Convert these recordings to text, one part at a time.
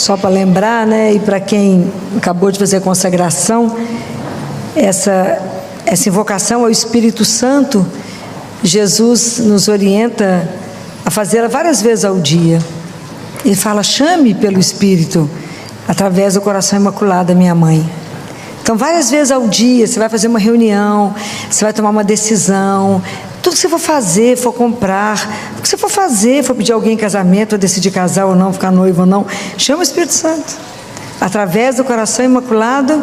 Só para lembrar, né, e para quem acabou de fazer a consagração, essa invocação ao Espírito Santo, Jesus nos orienta a fazê-la várias vezes ao dia. Ele fala: chame pelo Espírito, através do coração imaculado da minha mãe. Então, várias vezes ao dia, você vai fazer uma reunião, você vai tomar uma decisão, tudo que você for fazer, for comprar, o que você for fazer, for pedir alguém em casamento, ou decidir casar ou não, ficar noivo ou não, chama o Espírito Santo, através do coração imaculado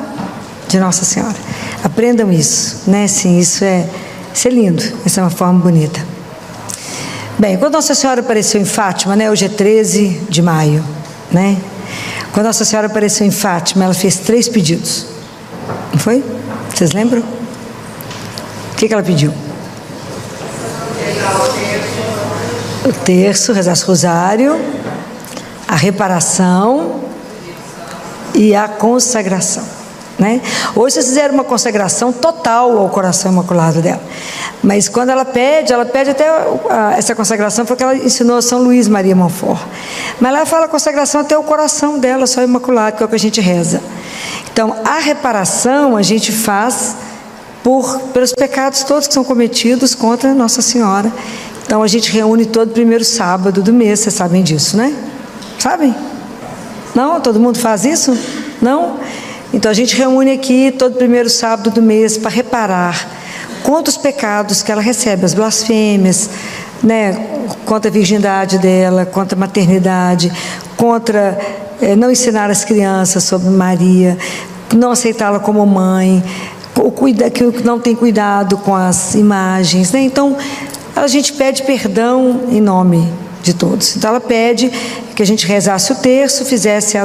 de Nossa Senhora. Aprendam isso, né? Sim, isso é lindo, essa é uma forma bonita. Bem, quando Nossa Senhora apareceu em Fátima, né? Hoje é 13 de maio, né? Quando Nossa Senhora apareceu em Fátima, ela fez 3 pedidos. Não foi? Vocês lembram? O que ela pediu? O terço, rezar o rosário, a reparação e a consagração, né? Hoje vocês fizeram uma consagração total ao coração imaculado dela, mas quando ela pede até essa consagração foi que ela ensinou a São Luís Maria Montfort, mas ela fala a consagração até o coração dela, só imaculado, que é o que a gente reza. Então, a reparação a gente faz pelos pecados todos que são cometidos contra Nossa Senhora. Então, a gente reúne todo primeiro sábado do mês, vocês sabem disso, né? Sabem? Não? Todo mundo faz isso? Não? Então, a gente reúne aqui todo primeiro sábado do mês para reparar contra os pecados que ela recebe, as blasfêmias, né? Contra a virgindade dela, contra a maternidade, contra não ensinar as crianças sobre Maria, não aceitá-la como mãe, que não tem cuidado com as imagens, né? Então, a gente pede perdão em nome de todos. Então, ela pede que a gente rezasse o terço, fizesse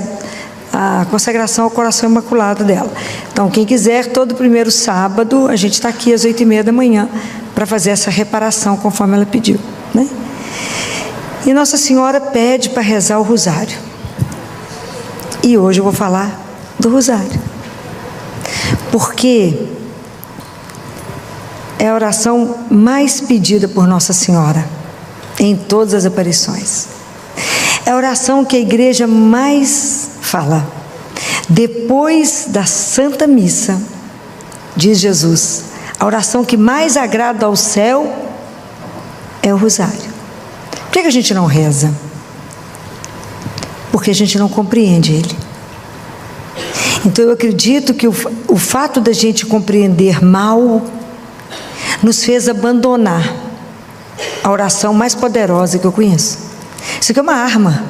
a consagração ao coração imaculado dela. Então, quem quiser, todo primeiro sábado, a gente está aqui às 8h30 da manhã para fazer essa reparação conforme ela pediu, né? E Nossa Senhora pede para rezar o rosário. E hoje eu vou falar do rosário, porque é a oração mais pedida por Nossa Senhora em todas as aparições. É a oração que a igreja mais fala. Depois da Santa Missa, diz Jesus, a oração que mais agrada ao céu é o rosário. Por que a gente não reza? Porque a gente não compreende ele. Então eu acredito que o fato da gente compreender mal nos fez abandonar a oração mais poderosa que eu conheço. Isso aqui é uma arma.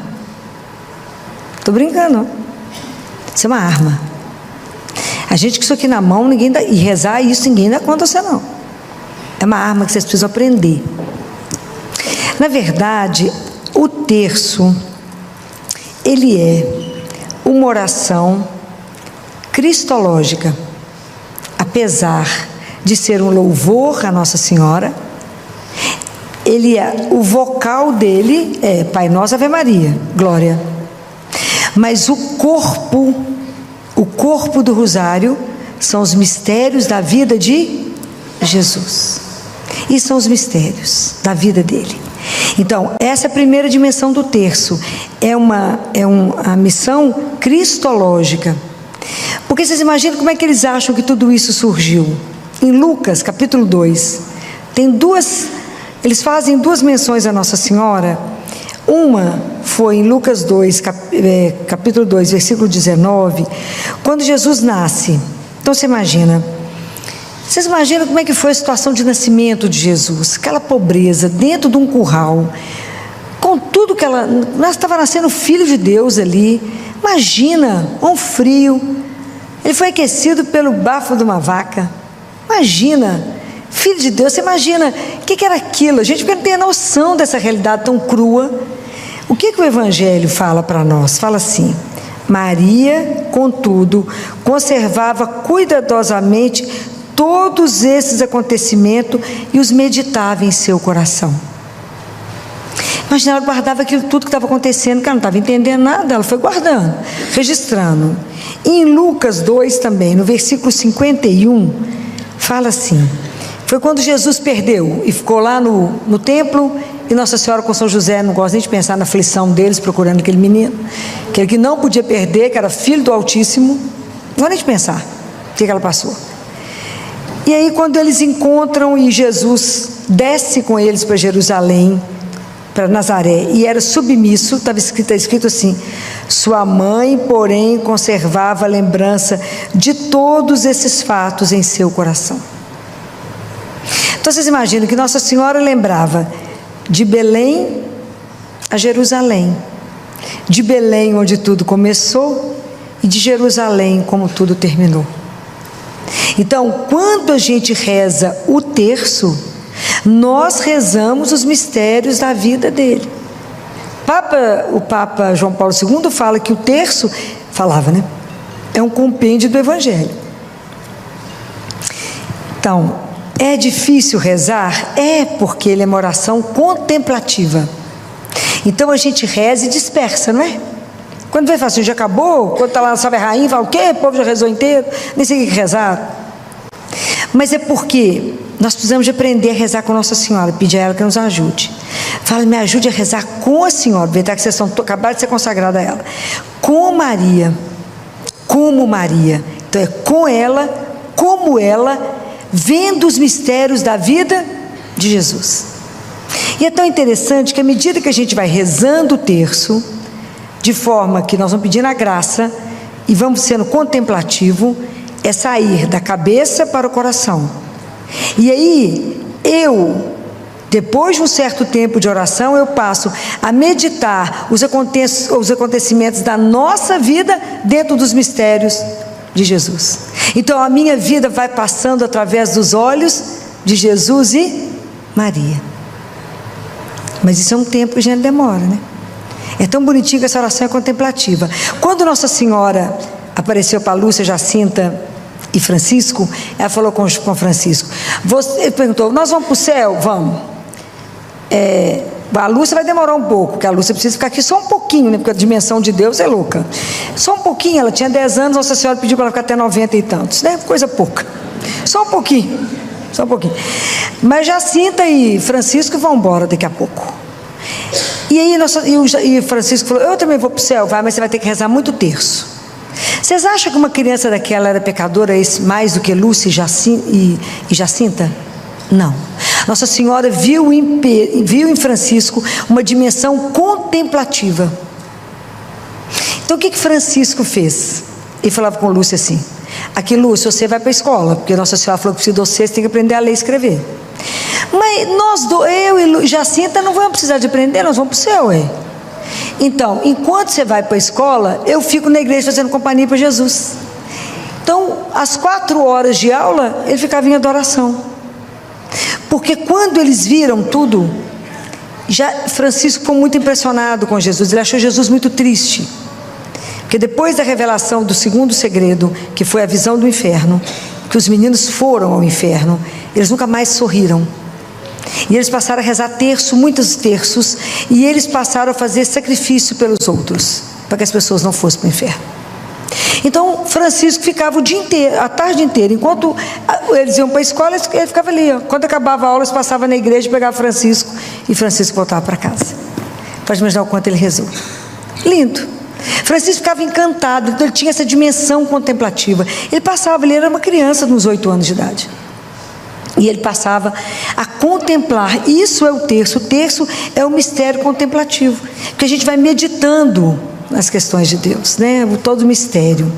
Estou brincando. Isso é uma arma. A gente com isso aqui na mão, e rezar isso, ninguém dá conta você não. É uma arma que vocês precisam aprender. Na verdade, o terço, ele é uma oração cristológica, apesar de ser um louvor à Nossa Senhora. O vocal dele é Pai Nosso, Ave Maria, Glória. Mas o corpo do rosário são os mistérios da vida de Jesus. E são os mistérios da vida dele. Então, essa é a primeira dimensão do terço. É a missão cristológica. Porque vocês imaginam como é que eles acham que tudo isso surgiu? Em Lucas, capítulo 2, eles fazem 2 menções a Nossa Senhora. Uma foi em Lucas 2, capítulo 2, versículo 19, quando Jesus nasce. Então, vocês imaginam como é que foi a situação de nascimento de Jesus? Aquela pobreza, dentro de um curral, com tudo que ela estava nascendo, filho de Deus ali. Imagina, um frio, ele foi aquecido pelo bafo de uma vaca. Imagina, filho de Deus, você imagina o que era aquilo? A gente não tem noção dessa realidade tão crua. O que o Evangelho fala para nós? Fala assim: Maria, contudo, conservava cuidadosamente todos esses acontecimentos e os meditava em seu coração. Imagina, ela guardava aquilo tudo que estava acontecendo, que ela não estava entendendo nada, ela foi guardando, registrando. E em Lucas 2 também, no versículo 51, fala assim: foi quando Jesus perdeu e ficou lá no templo e Nossa Senhora com São José, não gosta nem de pensar na aflição deles, procurando aquele menino, aquele que não podia perder, que era filho do Altíssimo, não gosta nem de pensar o que ela passou. E aí quando eles encontram e Jesus desce com eles para Jerusalém, para Nazaré, e era submisso, estava escrito assim: sua mãe, porém, conservava a lembrança de todos esses fatos em seu coração. Então vocês imaginam que Nossa Senhora lembrava de Belém a Jerusalém, de Belém onde tudo começou e de Jerusalém como tudo terminou. Então, quando a gente reza o terço, nós rezamos os mistérios da vida dele. O Papa João Paulo II fala que o terço, falava, né? É um compêndio do Evangelho. Então, é difícil rezar? É, porque ele é uma oração contemplativa. Então a gente reza e dispersa, não é? Quando vem assim, já acabou? Quando está lá na Salve Rainha, fala o quê? O povo já rezou inteiro? Nem sei o que rezar. Mas é porque nós precisamos de aprender a rezar com Nossa Senhora, pedir a ela que nos ajude. Fala, me ajude a rezar com a Senhora, aproveitar que vocês acabaram de ser consagrada a ela. Com Maria, como Maria. Então é com ela, como ela, vendo os mistérios da vida de Jesus. E é tão interessante que à medida que a gente vai rezando o terço, de forma que nós vamos pedindo a graça e vamos sendo contemplativo, é sair da cabeça para o coração. E aí, depois de um certo tempo de oração, eu passo a meditar os acontecimentos da nossa vida dentro dos mistérios de Jesus. Então a minha vida vai passando através dos olhos de Jesus e Maria. Mas isso é um tempo que a gente demora, né? É tão bonitinho que essa oração é contemplativa. Quando Nossa Senhora apareceu para Lúcia, Jacinta e Francisco, ela falou com Francisco, ele perguntou, nós vamos para o céu? Vamos. A Lúcia vai demorar um pouco, porque a Lúcia precisa ficar aqui só um pouquinho, né? Porque a dimensão de Deus é louca. Só um pouquinho, ela tinha 10 anos, Nossa Senhora pediu para ela ficar até 90 e tantos, né? Coisa pouca. Só um pouquinho. Só um pouquinho. Mas Jacinta e Francisco vão embora daqui a pouco. E aí e Francisco falou, eu também vou para o céu, vai, mas você vai ter que rezar muito terço. Vocês acham que uma criança daquela era pecadora mais do que Lúcia e Jacinta? Não. Nossa Senhora viu em Francisco uma dimensão contemplativa. Então o que Francisco fez? Ele falava com Lúcia assim, aqui Lúcia, você vai para a escola, porque Nossa Senhora falou que precisa de você tem que aprender a ler e escrever. Mas eu e Jacinta não vamos precisar de aprender, nós vamos para o céu, hein? Então, enquanto você vai para a escola, eu fico na igreja fazendo companhia para Jesus. Então, às 4 horas de aula, ele ficava em adoração. Porque quando eles viram tudo, Francisco ficou muito impressionado com Jesus, ele achou Jesus muito triste. Porque depois da revelação do segundo segredo, que foi a visão do inferno, que os meninos foram ao inferno, eles nunca mais sorriram. E eles passaram a rezar muitos terços, e eles passaram a fazer sacrifício pelos outros, para que as pessoas não fossem para o inferno. Então Francisco ficava o dia inteiro, a tarde inteira, enquanto eles iam para a escola, ele ficava ali, ó. Quando acabava a aula, eles passavam na igreja, pegava Francisco, e Francisco voltava para casa. Pode imaginar o quanto ele rezou. Lindo. Francisco ficava encantado, então ele tinha essa dimensão contemplativa. Ele era uma criança nos 8 anos de idade. E ele passava a contemplar. Isso é o terço. O terço é o mistério contemplativo, porque a gente vai meditando nas questões de Deus, né? Todo o mistério.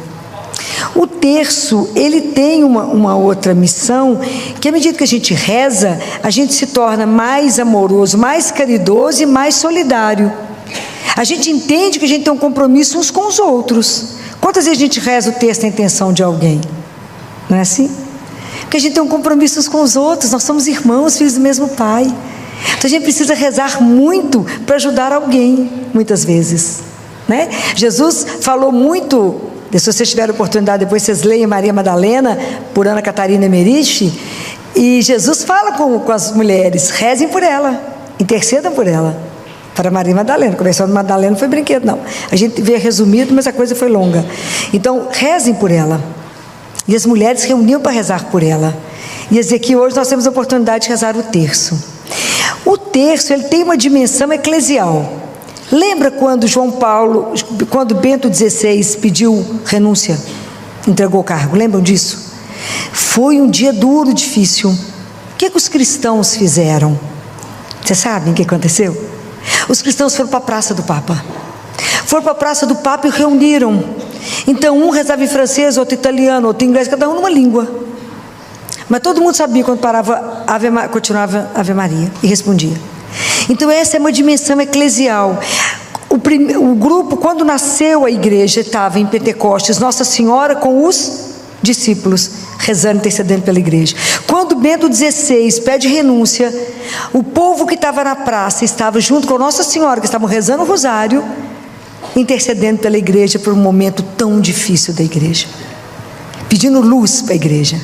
O terço, ele tem uma outra missão, que à medida que a gente reza, a gente se torna mais amoroso, mais caridoso e mais solidário. A gente entende que a gente tem um compromisso uns com os outros. Quantas vezes a gente reza o terço na intenção de alguém? Não é assim? Porque a gente tem um compromisso uns com os outros, nós somos irmãos, filhos do mesmo pai. Então a gente precisa rezar muito para ajudar alguém, muitas vezes, né? Jesus falou muito, se vocês tiverem oportunidade, depois vocês leem Maria Madalena, por Ana Catarina Emeriche, e Jesus fala com as mulheres, rezem por ela, intercedam por ela, para Maria Madalena. Conversão de Madalena não foi brinquedo, não. A gente vê resumido, mas a coisa foi longa. Então, rezem por ela. E as mulheres reuniam para rezar por ela. E dizer que hoje nós temos a oportunidade de rezar o terço. O terço, ele tem uma dimensão eclesial. Lembra quando quando Bento XVI pediu renúncia, entregou o cargo? Lembram disso? Foi um dia duro, difícil. O que os cristãos fizeram? Vocês sabem o que aconteceu? Os cristãos foram para a Praça do Papa. Foram para a Praça do Papa e reuniram. Então um rezava em francês, outro italiano, outro inglês, cada um numa língua. Mas todo mundo sabia quando parava, continuava Ave Maria e respondia. Então essa é uma dimensão eclesial. O grupo, quando nasceu a igreja, estava em Pentecostes, Nossa Senhora com os discípulos, rezando, intercedendo pela igreja. Quando Bento XVI pede renúncia, o povo que estava na praça estava junto com Nossa Senhora, que estavam rezando o rosário, intercedendo pela igreja por um momento tão difícil da igreja, pedindo luz para a igreja.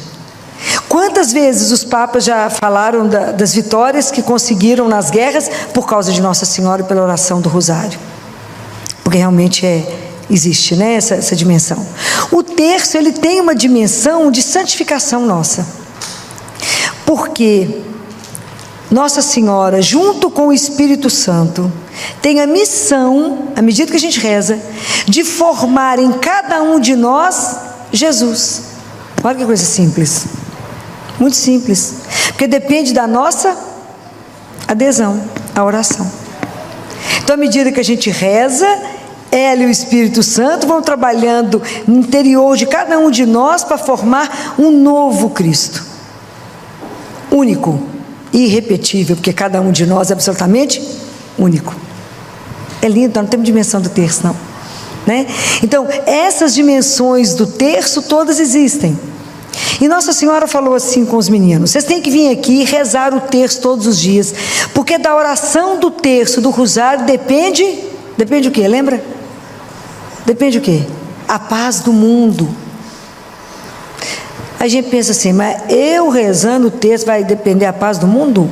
Quantas vezes os papas já falaram das vitórias que conseguiram nas guerras por causa de Nossa Senhora e pela oração do rosário? Porque realmente existe, né, essa dimensão. O terço, ele tem uma dimensão de santificação nossa, porque Nossa Senhora, junto com o Espírito Santo, tem a missão, à medida que a gente reza, de formar em cada um de nós Jesus. Olha que coisa simples, muito simples, porque depende da nossa adesão à oração. Então, à medida que a gente reza, ela e o Espírito Santo vão trabalhando no interior de cada um de nós para formar um novo Cristo, único e irrepetível, porque cada um de nós é absolutamente único. É lindo, não temos dimensão do terço, não, né? Então, essas dimensões do terço todas existem. E Nossa Senhora falou assim com os meninos: vocês têm que vir aqui e rezar o terço todos os dias, porque da oração do terço, do rosário, depende o quê? Lembra? Depende o quê? A paz do mundo. A gente pensa assim, mas eu rezando o terço vai depender a paz do mundo?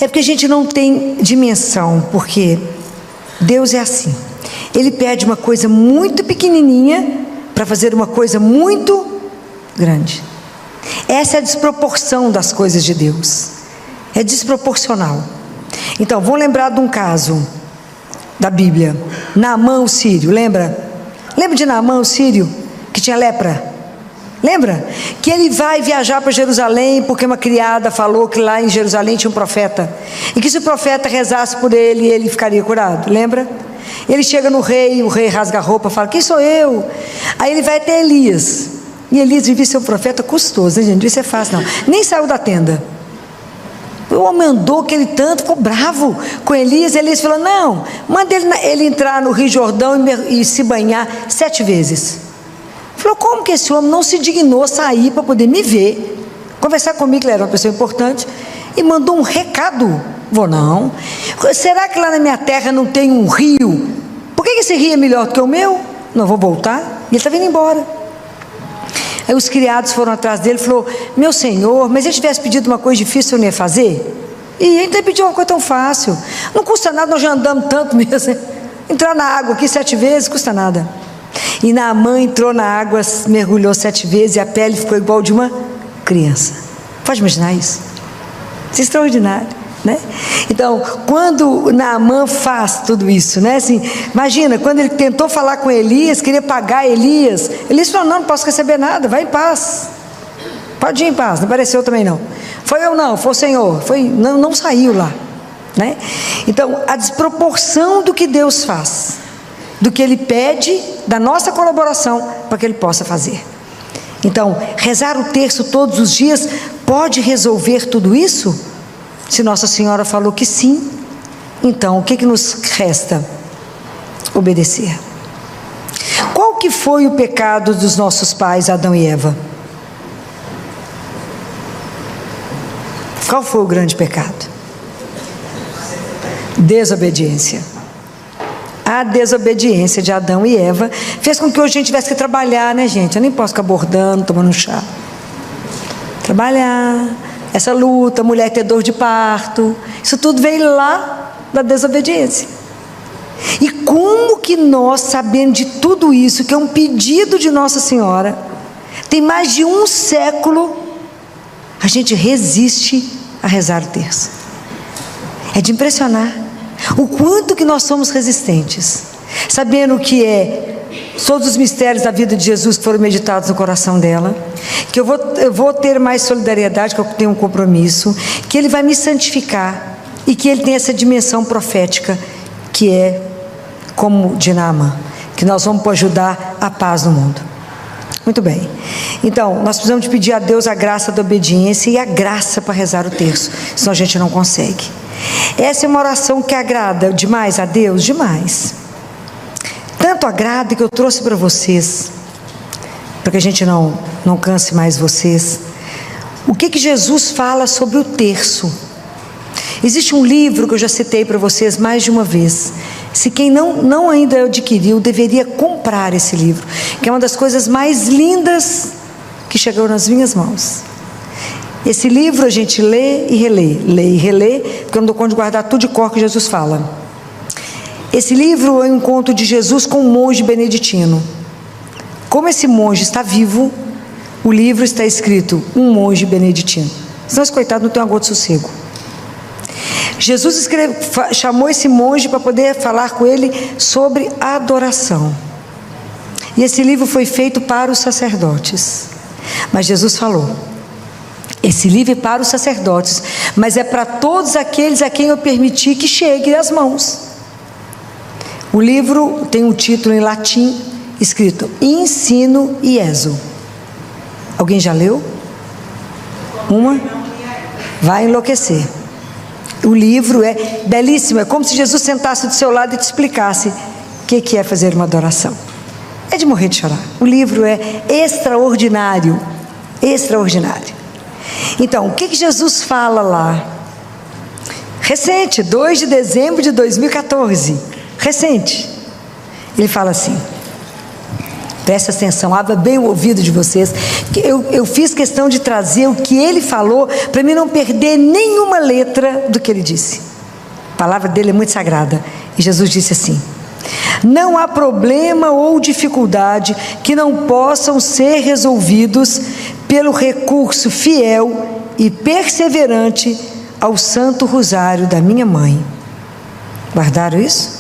É porque a gente não tem dimensão, porque Deus é assim. Ele pede uma coisa muito pequenininha para fazer uma coisa muito grande. Essa é a desproporção das coisas de Deus. É desproporcional. Então, vamos lembrar de um caso da Bíblia. Naamã o sírio, lembra? Lembra de Naamã o sírio, que tinha lepra? Lembra? Que ele vai viajar para Jerusalém, porque uma criada falou que lá em Jerusalém tinha um profeta, e que se o profeta rezasse por ele, ele ficaria curado, lembra? Ele chega no rei, o rei rasga a roupa, fala: quem sou eu? Aí ele vai até Elias, e Elias devia ser um profeta custoso, né, gente? Não devia ser fácil, não. Nem saiu da tenda. O homem andou aquele tanto, ficou bravo com Elias. Elias falou: não, manda ele entrar no Rio Jordão e se banhar 7 vezes. Falou: como que esse homem não se dignou sair para poder me ver, conversar comigo, que ele era uma pessoa importante, e mandou um recado? Vou não. Será que lá na minha terra não tem um rio? Por que esse rio é melhor do que o meu? Não vou voltar. E ele está vindo embora. Aí os criados foram atrás dele e falou: meu senhor, mas se ele tivesse pedido uma coisa difícil, eu não ia fazer? E ele pediu uma coisa tão fácil. Não custa nada, nós já andamos tanto mesmo. Entrar na água aqui 7 vezes, custa nada. E Naamã entrou na água, mergulhou 7 vezes e a pele ficou igual de uma criança. Pode imaginar isso? Isso é extraordinário, né? Então, quando Naamã faz tudo isso, né? Assim, imagina, quando ele tentou falar com Elias, queria pagar Elias, Elias falou: não posso receber nada, vai em paz. Pode ir em paz, não apareceu também não. Foi eu não, foi o Senhor, não saiu lá, né? Então, a desproporção do que Deus faz, do que Ele pede, da nossa colaboração, para que Ele possa fazer. Então, rezar o terço todos os dias pode resolver tudo isso? Se Nossa Senhora falou que sim, então o que nos resta? Obedecer. Qual que foi o pecado dos nossos pais, Adão e Eva? Qual foi o grande pecado? Desobediência. A desobediência de Adão e Eva fez com que hoje a gente tivesse que trabalhar, né, gente? Eu nem posso ficar bordando, tomando chá. Trabalhar, essa luta, mulher ter dor de parto, isso tudo veio lá da desobediência. E como que nós, sabendo de tudo isso, que é um pedido de Nossa Senhora, tem mais de 1 século, a gente resiste a rezar o terço. É de impressionar o quanto que nós somos resistentes, sabendo que todos os mistérios da vida de Jesus que foram meditados no coração dela, que eu vou ter mais solidariedade, que eu tenho um compromisso, que Ele vai me santificar e que Ele tem essa dimensão profética que é como de Naamã, que nós vamos ajudar a paz no mundo. Muito bem, então nós precisamos de pedir a Deus a graça da obediência e a graça para rezar o terço, senão a gente não consegue. Essa é uma oração que agrada demais a Deus, demais. Tanto agrada que eu trouxe para vocês, para que a gente não canse mais vocês, o que Jesus fala sobre o terço. Existe um livro que eu já citei para vocês mais de uma vez. Se quem não ainda adquiriu, deveria comprar esse livro, que é uma das coisas mais lindas que chegou nas minhas mãos. Esse livro a gente lê e relê, porque eu não dou conta de guardar tudo de cor que Jesus fala. Esse livro é um encontro de Jesus com um monge beneditino. Como esse monge está vivo, o livro está escrito um monge beneditino. Senão esse coitado não tem uma gota de sossego. Jesus chamou esse monge para poder falar com ele sobre adoração. E esse livro foi feito para os sacerdotes. Mas Jesus falou: esse livro é para os sacerdotes, mas é para todos aqueles a quem eu permiti que chegue às mãos. O livro tem um título em latim, escrito Ensino Ieso. Alguém já leu? Uma? Vai enlouquecer. O livro é belíssimo, é como se Jesus sentasse do seu lado e te explicasse o que é fazer uma adoração. É de morrer de chorar. O livro é extraordinário, extraordinário. Então, o que Jesus fala lá? Recente, 2 de dezembro de 2014, recente. Ele fala assim, presta atenção, abra bem o ouvido de vocês, que eu fiz questão de trazer o que ele falou, para mim não perder nenhuma letra do que ele disse. A palavra dele é muito sagrada. E Jesus disse assim: não há problema ou dificuldade que não possam ser resolvidos pelo recurso fiel e perseverante ao Santo Rosário da minha mãe. Guardaram isso?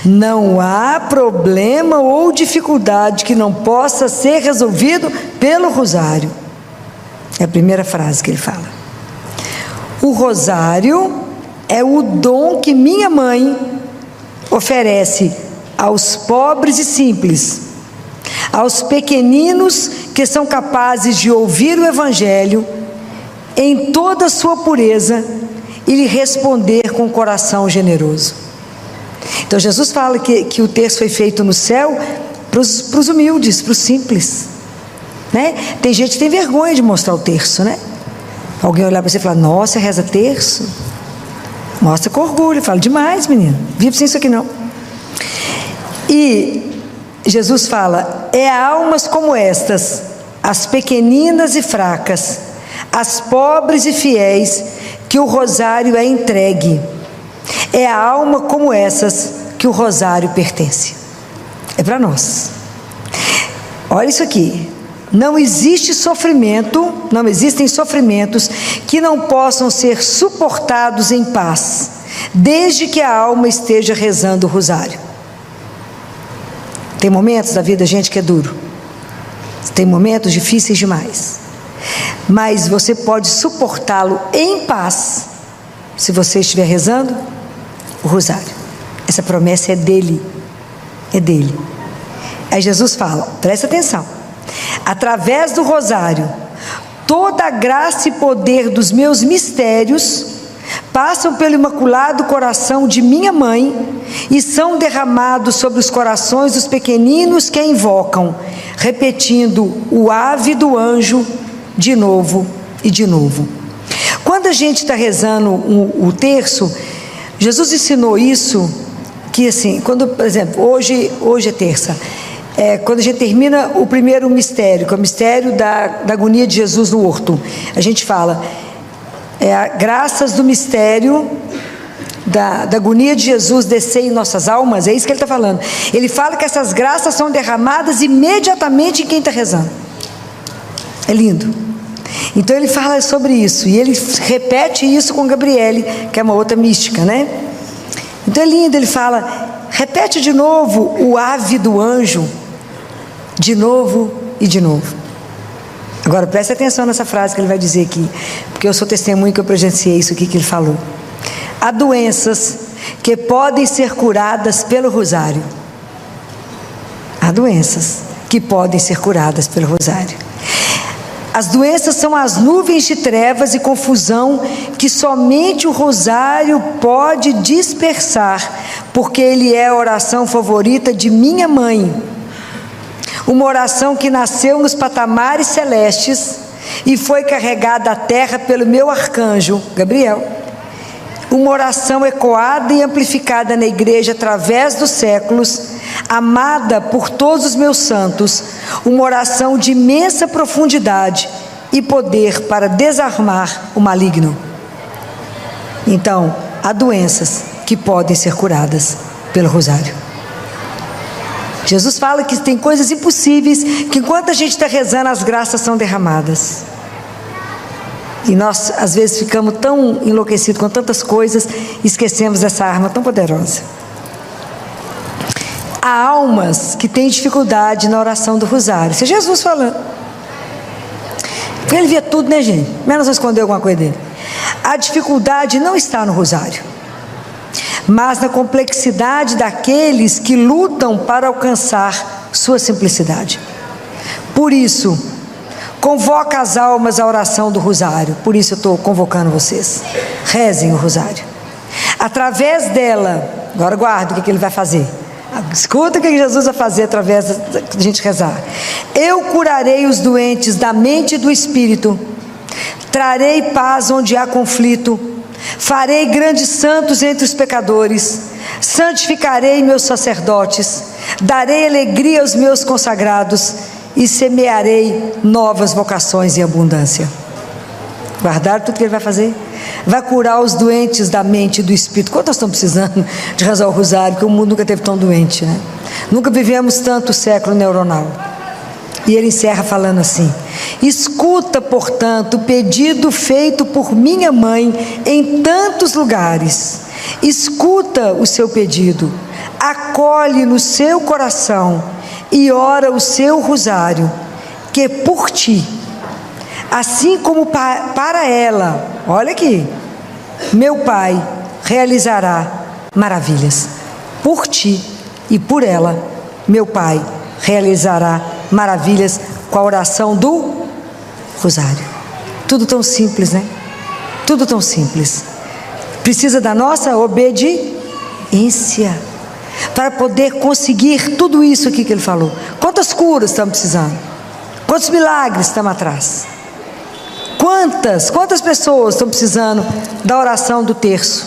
Não há problema ou dificuldade que não possa ser resolvido pelo rosário. É a primeira frase que ele fala. O rosário é o dom que minha mãe oferece aos pobres e simples, aos pequeninos que são capazes de ouvir o Evangelho em toda a sua pureza e lhe responder com um coração generoso. Então Jesus fala que o terço foi feito no céu para os humildes, para os simples, né? Tem gente que tem vergonha de mostrar o terço, né? Alguém olhar para você e falar: nossa, reza terço? Mostra com orgulho. Fala: demais, menino, vive sem isso aqui não. E Jesus fala: é a almas como estas, as pequeninas e fracas, as pobres e fiéis, que o rosário é entregue. É a alma como essas que o rosário pertence. É para nós. Olha isso aqui. Não existe sofrimento, não existem sofrimentos que não possam ser suportados em paz, desde que a alma esteja rezando o rosário. Tem momentos da vida, gente, que é duro. Tem momentos difíceis demais. Mas você pode suportá-lo em paz, se você estiver rezando o rosário. Essa promessa é dele. É dele. Aí Jesus fala, presta atenção: através do rosário, toda a graça e poder dos meus mistérios passam pelo imaculado coração de minha mãe e são derramados sobre os corações dos pequeninos que a invocam, repetindo o ave do anjo de novo e de novo. Quando a gente está rezando o terço, Jesus ensinou isso, que assim, quando, por exemplo, hoje é terça, quando a gente termina o primeiro mistério, que é o mistério da agonia de Jesus no horto, a gente fala, graças do mistério da agonia de Jesus descer em nossas almas, é isso que ele está falando. Ele fala que essas graças são derramadas imediatamente em quem está rezando. É lindo. Então ele fala sobre isso, e ele repete isso com Gabriele, que é uma outra mística, né? Então é lindo, ele fala, repete de novo o ave do anjo, de novo e de novo. Agora preste atenção nessa frase que ele vai dizer aqui, porque eu sou testemunho que eu presenciei isso aqui que ele falou. Há doenças que podem ser curadas pelo rosário. Há doenças que podem ser curadas pelo rosário. As doenças são as nuvens de trevas e confusão que somente o rosário pode dispersar, porque ele é a oração favorita de minha mãe. Uma oração que nasceu nos patamares celestes e foi carregada à terra pelo meu arcanjo, Gabriel. Uma oração ecoada e amplificada na igreja através dos séculos, amada por todos os meus santos, uma oração de imensa profundidade e poder para desarmar o maligno. Então, há doenças que podem ser curadas pelo rosário. Jesus fala que tem coisas impossíveis, que enquanto a gente está rezando, as graças são derramadas. E nós, às vezes, ficamos tão enlouquecidos com tantas coisas, esquecemos dessa arma tão poderosa. Há almas que têm dificuldade na oração do rosário. Isso é Jesus falando. Porque ele via tudo, né, gente? Menos não esconder alguma coisa dele. A dificuldade não está no rosário, mas na complexidade daqueles que lutam para alcançar sua simplicidade. Por isso, convoca as almas à oração do rosário. Por isso eu estou convocando vocês. Rezem o rosário. Através dela, agora guarda o que ele vai fazer. Escuta o que Jesus vai fazer através da gente rezar. Eu curarei os doentes da mente e do espírito. Trarei paz onde há conflito. Farei grandes santos entre os pecadores. Santificarei meus sacerdotes. Darei alegria aos meus consagrados. E semearei novas vocações em abundância. Guardaram tudo que ele vai fazer? Vai curar os doentes da mente e do espírito. Quantos estão precisando de rezar o rosário? Porque o mundo nunca teve tão doente, né? Nunca vivemos tanto século neuronal. E ele encerra falando assim: escuta, portanto, o pedido feito por minha mãe em tantos lugares. Escuta o seu pedido, acolhe no seu coração e ora o seu rosário, que por ti, assim como para ela, olha aqui, meu Pai realizará maravilhas. Por ti e por ela, meu Pai realizará maravilhas com a oração do rosário. Tudo tão simples, né? Tudo tão simples. Precisa da nossa obediência para poder conseguir tudo isso aqui que ele falou. Quantas curas estamos precisando? Quantos milagres estamos atrás? Quantas pessoas estão precisando da oração do terço,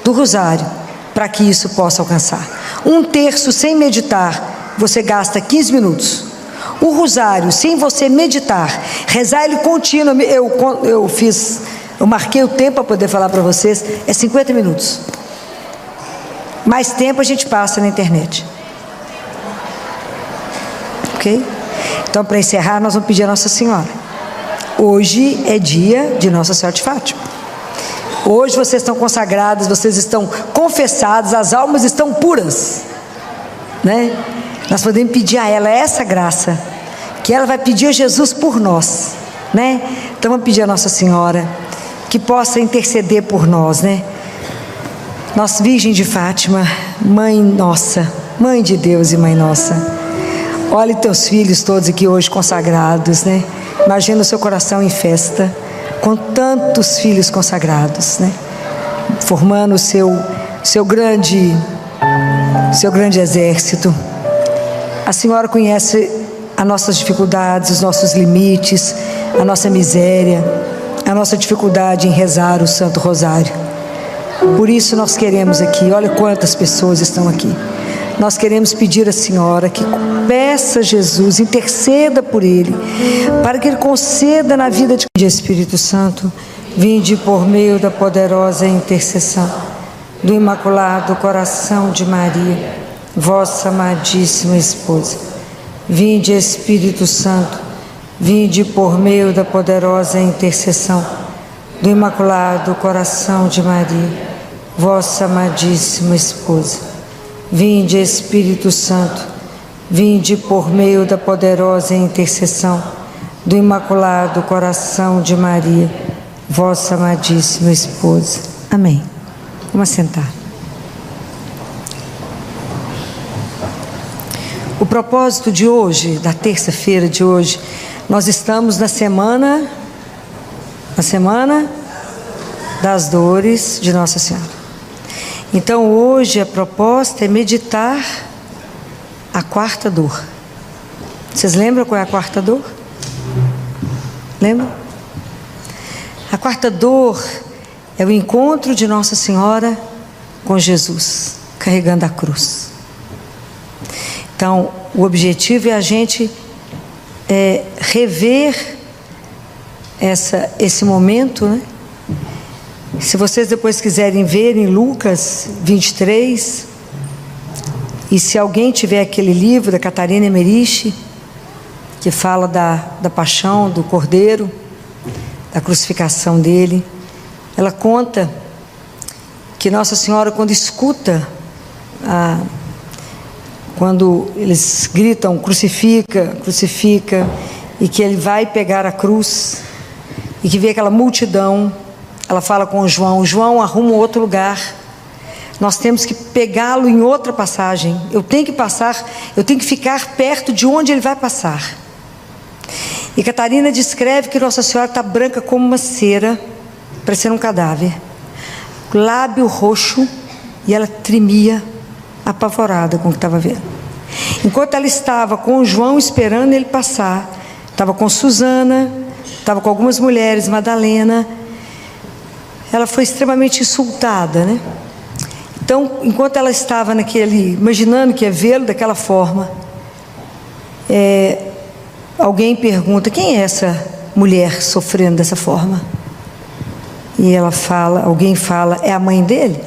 do rosário, para que isso possa alcançar? Um terço sem meditar, você gasta 15 minutos. O rosário, sem você meditar, rezar ele contínuo, eu marquei o tempo para poder falar para vocês, é 50 minutos. Mais tempo a gente passa na internet. Ok? Então, para encerrar, nós vamos pedir a Nossa Senhora. Hoje é dia de Nossa Senhora de Fátima. Hoje vocês estão consagrados, vocês estão confessados, as almas estão puras, né? Nós podemos pedir a ela essa graça, que ela vai pedir a Jesus por nós, né? Então vamos pedir a Nossa Senhora que possa interceder por nós, né? Nossa Virgem de Fátima, Mãe nossa, Mãe de Deus e Mãe nossa, olhe teus filhos todos aqui hoje consagrados, né? Imagina o seu coração em festa, com tantos filhos consagrados, né? Formando o seu grande exército. A Senhora conhece as nossas dificuldades, os nossos limites, a nossa miséria, a nossa dificuldade em rezar o Santo Rosário. Por isso nós queremos aqui, olha quantas pessoas estão aqui. Nós queremos pedir à Senhora que peça a Jesus, interceda por Ele, para que Ele conceda na vida de Espírito Santo, vinde por meio da poderosa intercessão do Imaculado Coração de Maria, vossa amadíssima esposa. Vinde, Espírito Santo, vinde por meio da poderosa intercessão do Imaculado Coração de Maria, vossa amadíssima esposa. Vinde, Espírito Santo, vinde por meio da poderosa intercessão do Imaculado Coração de Maria, vossa amadíssima esposa. Amém. Vamos sentar. O propósito de hoje, da terça-feira de hoje, nós estamos na semana das dores de Nossa Senhora. Então hoje a proposta é meditar a quarta dor. Vocês lembram qual é a quarta dor? Lembram? A quarta dor é o encontro de Nossa Senhora com Jesus, carregando a cruz. Então, o objetivo é a gente rever esse momento, né? Se vocês depois quiserem ver em Lucas 23, e se alguém tiver aquele livro da Catarina Emmerich, que fala da paixão do Cordeiro, da crucificação dele, ela conta que Nossa Senhora, quando escuta, quando eles gritam crucifica, crucifica, e que ele vai pegar a cruz, e que vê aquela multidão, ela fala com o João, arruma outro lugar, nós temos que pegá-lo em outra passagem, eu tenho que ficar perto de onde ele vai passar. E Catarina descreve que Nossa Senhora está branca como uma cera, parecendo um cadáver, lábio roxo, e ela tremia, apavorada com o que estava vendo. Enquanto ela estava com o João esperando ele passar, estava com Susana, estava com algumas mulheres, Madalena, ela foi extremamente insultada, né? Então, enquanto ela estava imaginando que ia vê-lo daquela forma, alguém pergunta: quem é essa mulher sofrendo dessa forma? E alguém fala: é a mãe dele?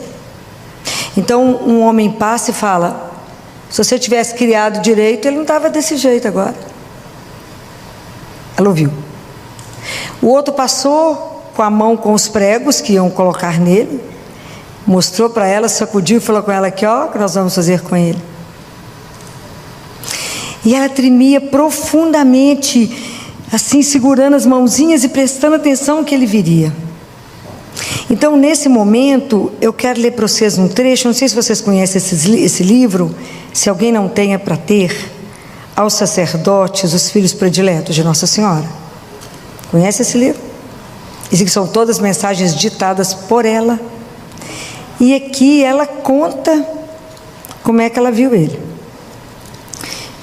Então um homem passa e fala: se você tivesse criado direito, ele não estava desse jeito agora. Ela ouviu. O outro passou com a mão com os pregos que iam colocar nele, mostrou para ela, sacudiu e falou com ela: aqui ó, o que nós vamos fazer com ele. E ela tremia profundamente, assim segurando as mãozinhas e prestando atenção no que ele viria. Então, nesse momento, eu quero ler para vocês um trecho, não sei se vocês conhecem esse livro, se alguém não tem, é para ter, Aos Sacerdotes, os Filhos Prediletos de Nossa Senhora. Conhece esse livro? Isso que são todas mensagens ditadas por ela. E aqui ela conta como é que ela viu ele.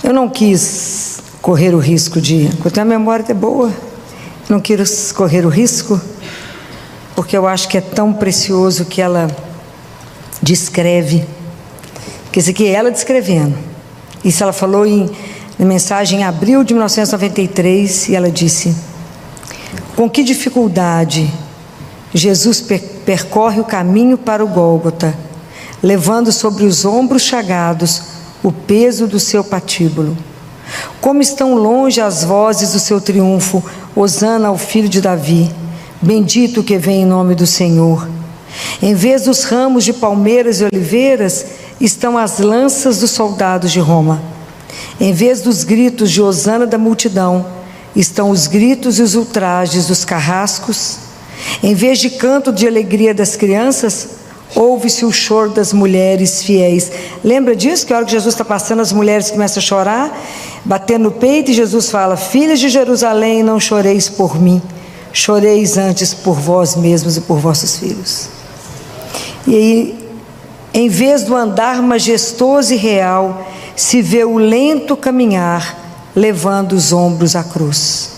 Eu não quis correr o risco porque a memória é boa, não quis correr o risco, porque eu acho que é tão precioso que ela descreve, que isso aqui é ela descrevendo. Isso ela falou na mensagem em abril de 1993, e ela disse: com que dificuldade Jesus percorre o caminho para o Gólgota, levando sobre os ombros chagados o peso do seu patíbulo. Como estão longe as vozes do seu triunfo, hosana ao filho de Davi, bendito que vem em nome do Senhor. Em vez dos ramos de palmeiras e oliveiras, estão as lanças dos soldados de Roma. Em vez dos gritos de hosana da multidão, estão os gritos e os ultrajes dos carrascos. Em vez de canto de alegria das crianças, ouve-se o choro das mulheres fiéis. Lembra disso? Que a hora que Jesus está passando, as mulheres começam a chorar, batendo no peito, e Jesus fala: filhas de Jerusalém, não choreis por mim, choreis antes por vós mesmos e por vossos filhos. E aí, em vez do andar majestoso e real, se vê o lento caminhar, levando os ombros à cruz.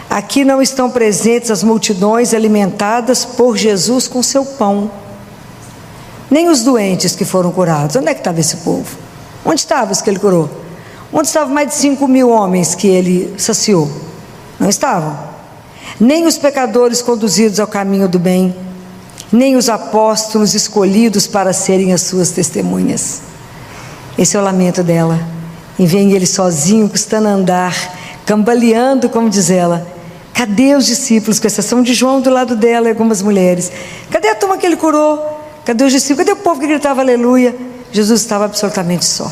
Aqui não estão presentes as multidões alimentadas por Jesus com seu pão, nem os doentes que foram curados. Onde é que estava esse povo? Onde estavam os que ele curou? Onde estavam mais de 5.000 homens que ele saciou? Não estavam. Nem os pecadores conduzidos ao caminho do bem, nem os apóstolos escolhidos para serem as suas testemunhas. Esse é o lamento dela. E vem ele sozinho, custando andar, cambaleando, como diz ela. Cadê os discípulos, com exceção de João do lado dela e algumas mulheres? Cadê a turma que ele curou? Cadê os discípulos? Cadê o povo que gritava aleluia? Jesus estava absolutamente só.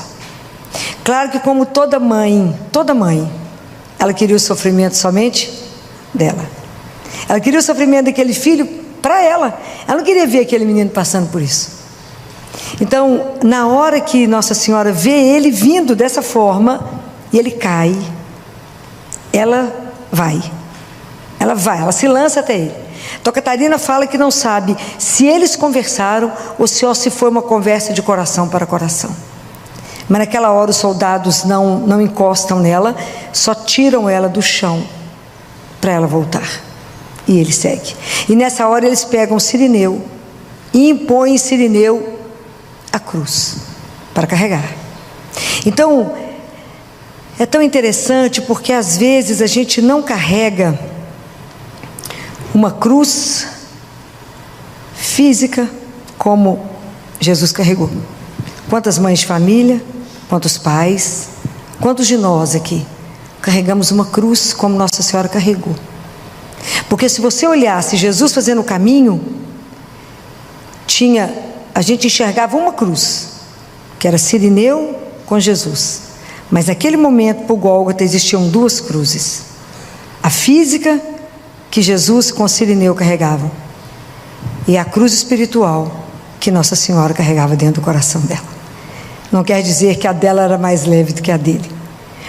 Claro que, como toda mãe, ela queria o sofrimento somente dela. Ela queria o sofrimento daquele filho para ela. Ela não queria ver aquele menino passando por isso. Então, na hora que Nossa Senhora vê ele vindo dessa forma, e ele cai, ela vai, ela se lança até ele. Então Catarina fala que não sabe se eles conversaram ou se foi uma conversa de coração para coração. Mas naquela hora os soldados não encostam nela, só tiram ela do chão para ela voltar. E ele segue. E nessa hora eles pegam Cirineu e impõem em Cirineu a cruz para carregar. Então, é tão interessante porque às vezes a gente não carrega uma cruz física como Jesus carregou. Quantas mães de família, quantos pais, quantos de nós aqui carregamos uma cruz como Nossa Senhora carregou? Porque se você olhasse Jesus fazendo o caminho, a gente enxergava uma cruz, que era Cirineu com Jesus. Mas naquele momento, para o Gólgota, existiam duas cruzes. A física, que Jesus com Cirineu carregavam, e a cruz espiritual, que Nossa Senhora carregava dentro do coração dela. Não quer dizer que a dela era mais leve do que a dele.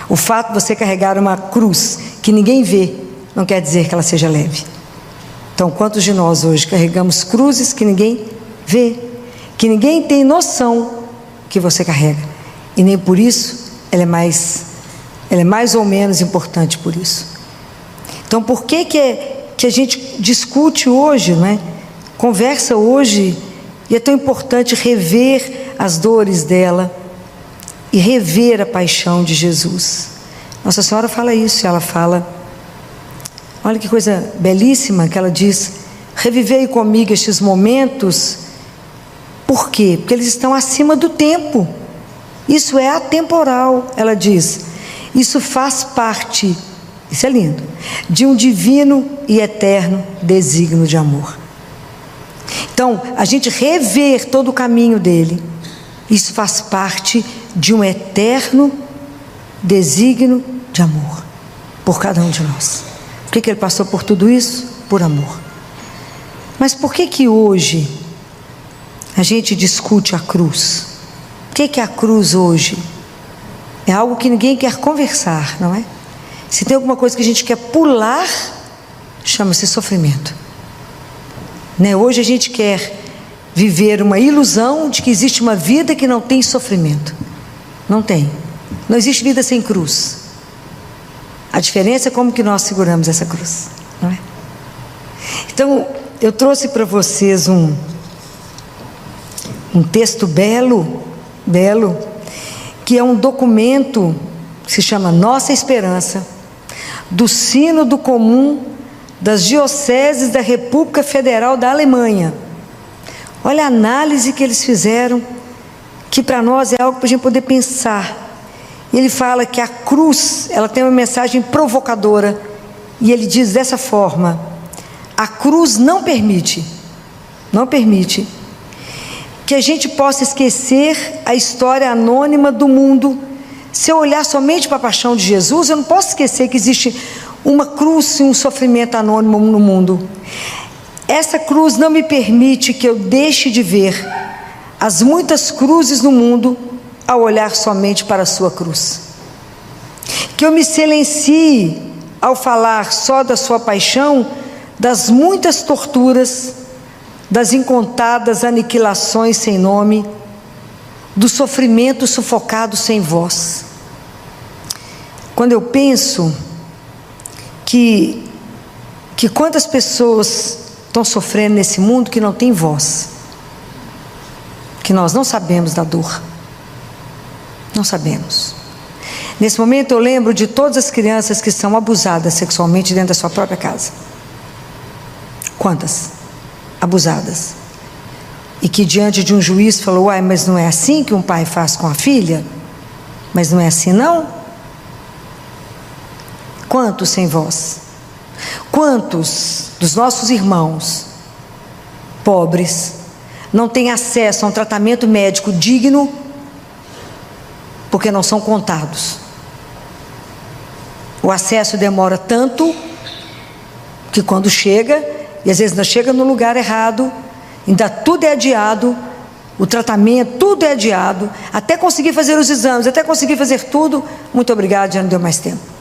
O fato de você carregar uma cruz que ninguém vê, não quer dizer que ela seja leve. Então, quantos de nós hoje carregamos cruzes que ninguém vê, que ninguém tem noção que você carrega, e nem por isso ela é mais ou menos importante por isso. Então, por que a gente discute hoje, não é? Conversa hoje, e é tão importante rever as dores dela e rever a paixão de Jesus. Nossa Senhora fala isso, ela fala, olha que coisa belíssima que ela diz: revivei comigo estes momentos. Por quê? Porque eles estão acima do tempo. Isso é atemporal, ela diz. Isso faz parte, isso é lindo, de um divino e eterno desígnio de amor. Então, a gente rever todo o caminho dele, isso faz parte de um eterno desígnio de amor por cada um de nós. Por que ele passou por tudo isso? Por amor. Mas por que hoje a gente discute a cruz? O que é a cruz hoje? É algo que ninguém quer conversar, não é? Se tem alguma coisa que a gente quer pular, chama-se sofrimento. Né? Hoje a gente quer viver uma ilusão de que existe uma vida que não tem sofrimento. Não tem. Não existe vida sem cruz. A diferença é como que nós seguramos essa cruz, não é? Então, eu trouxe para vocês um texto belo, que é um documento que se chama Nossa Esperança, do Sínodo Comum das Dioceses da República Federal da Alemanha. Olha a análise que eles fizeram, que para nós é algo para a gente poder pensar. Ele fala que a cruz, ela tem uma mensagem provocadora, e ele diz dessa forma: a cruz não permite que a gente possa esquecer a história anônima do mundo. Se eu olhar somente para a paixão de Jesus, eu não posso esquecer que existe uma cruz e um sofrimento anônimo no mundo. Essa cruz não me permite que eu deixe de ver as muitas cruzes no mundo ao olhar somente para a sua cruz. Que eu me silencie ao falar só da sua paixão, das muitas torturas, das incontadas aniquilações sem nome, do sofrimento sufocado sem voz. Quando eu penso que quantas pessoas estão sofrendo nesse mundo que não tem voz, que nós não sabemos da dor, não sabemos. Nesse momento eu lembro de todas as crianças que são abusadas sexualmente dentro da sua própria casa. Quantas? Abusadas. E que diante de um juiz falou: uai, mas não é assim que um pai faz com a filha? Mas não é assim não? Quantos sem voz? Quantos dos nossos irmãos pobres não têm acesso a um tratamento médico digno porque não são contados? O acesso demora tanto que quando chega, e às vezes ainda chega no lugar errado, ainda tudo é adiado, o tratamento, tudo é adiado, até conseguir fazer os exames, até conseguir fazer tudo, muito obrigado, já não deu mais tempo.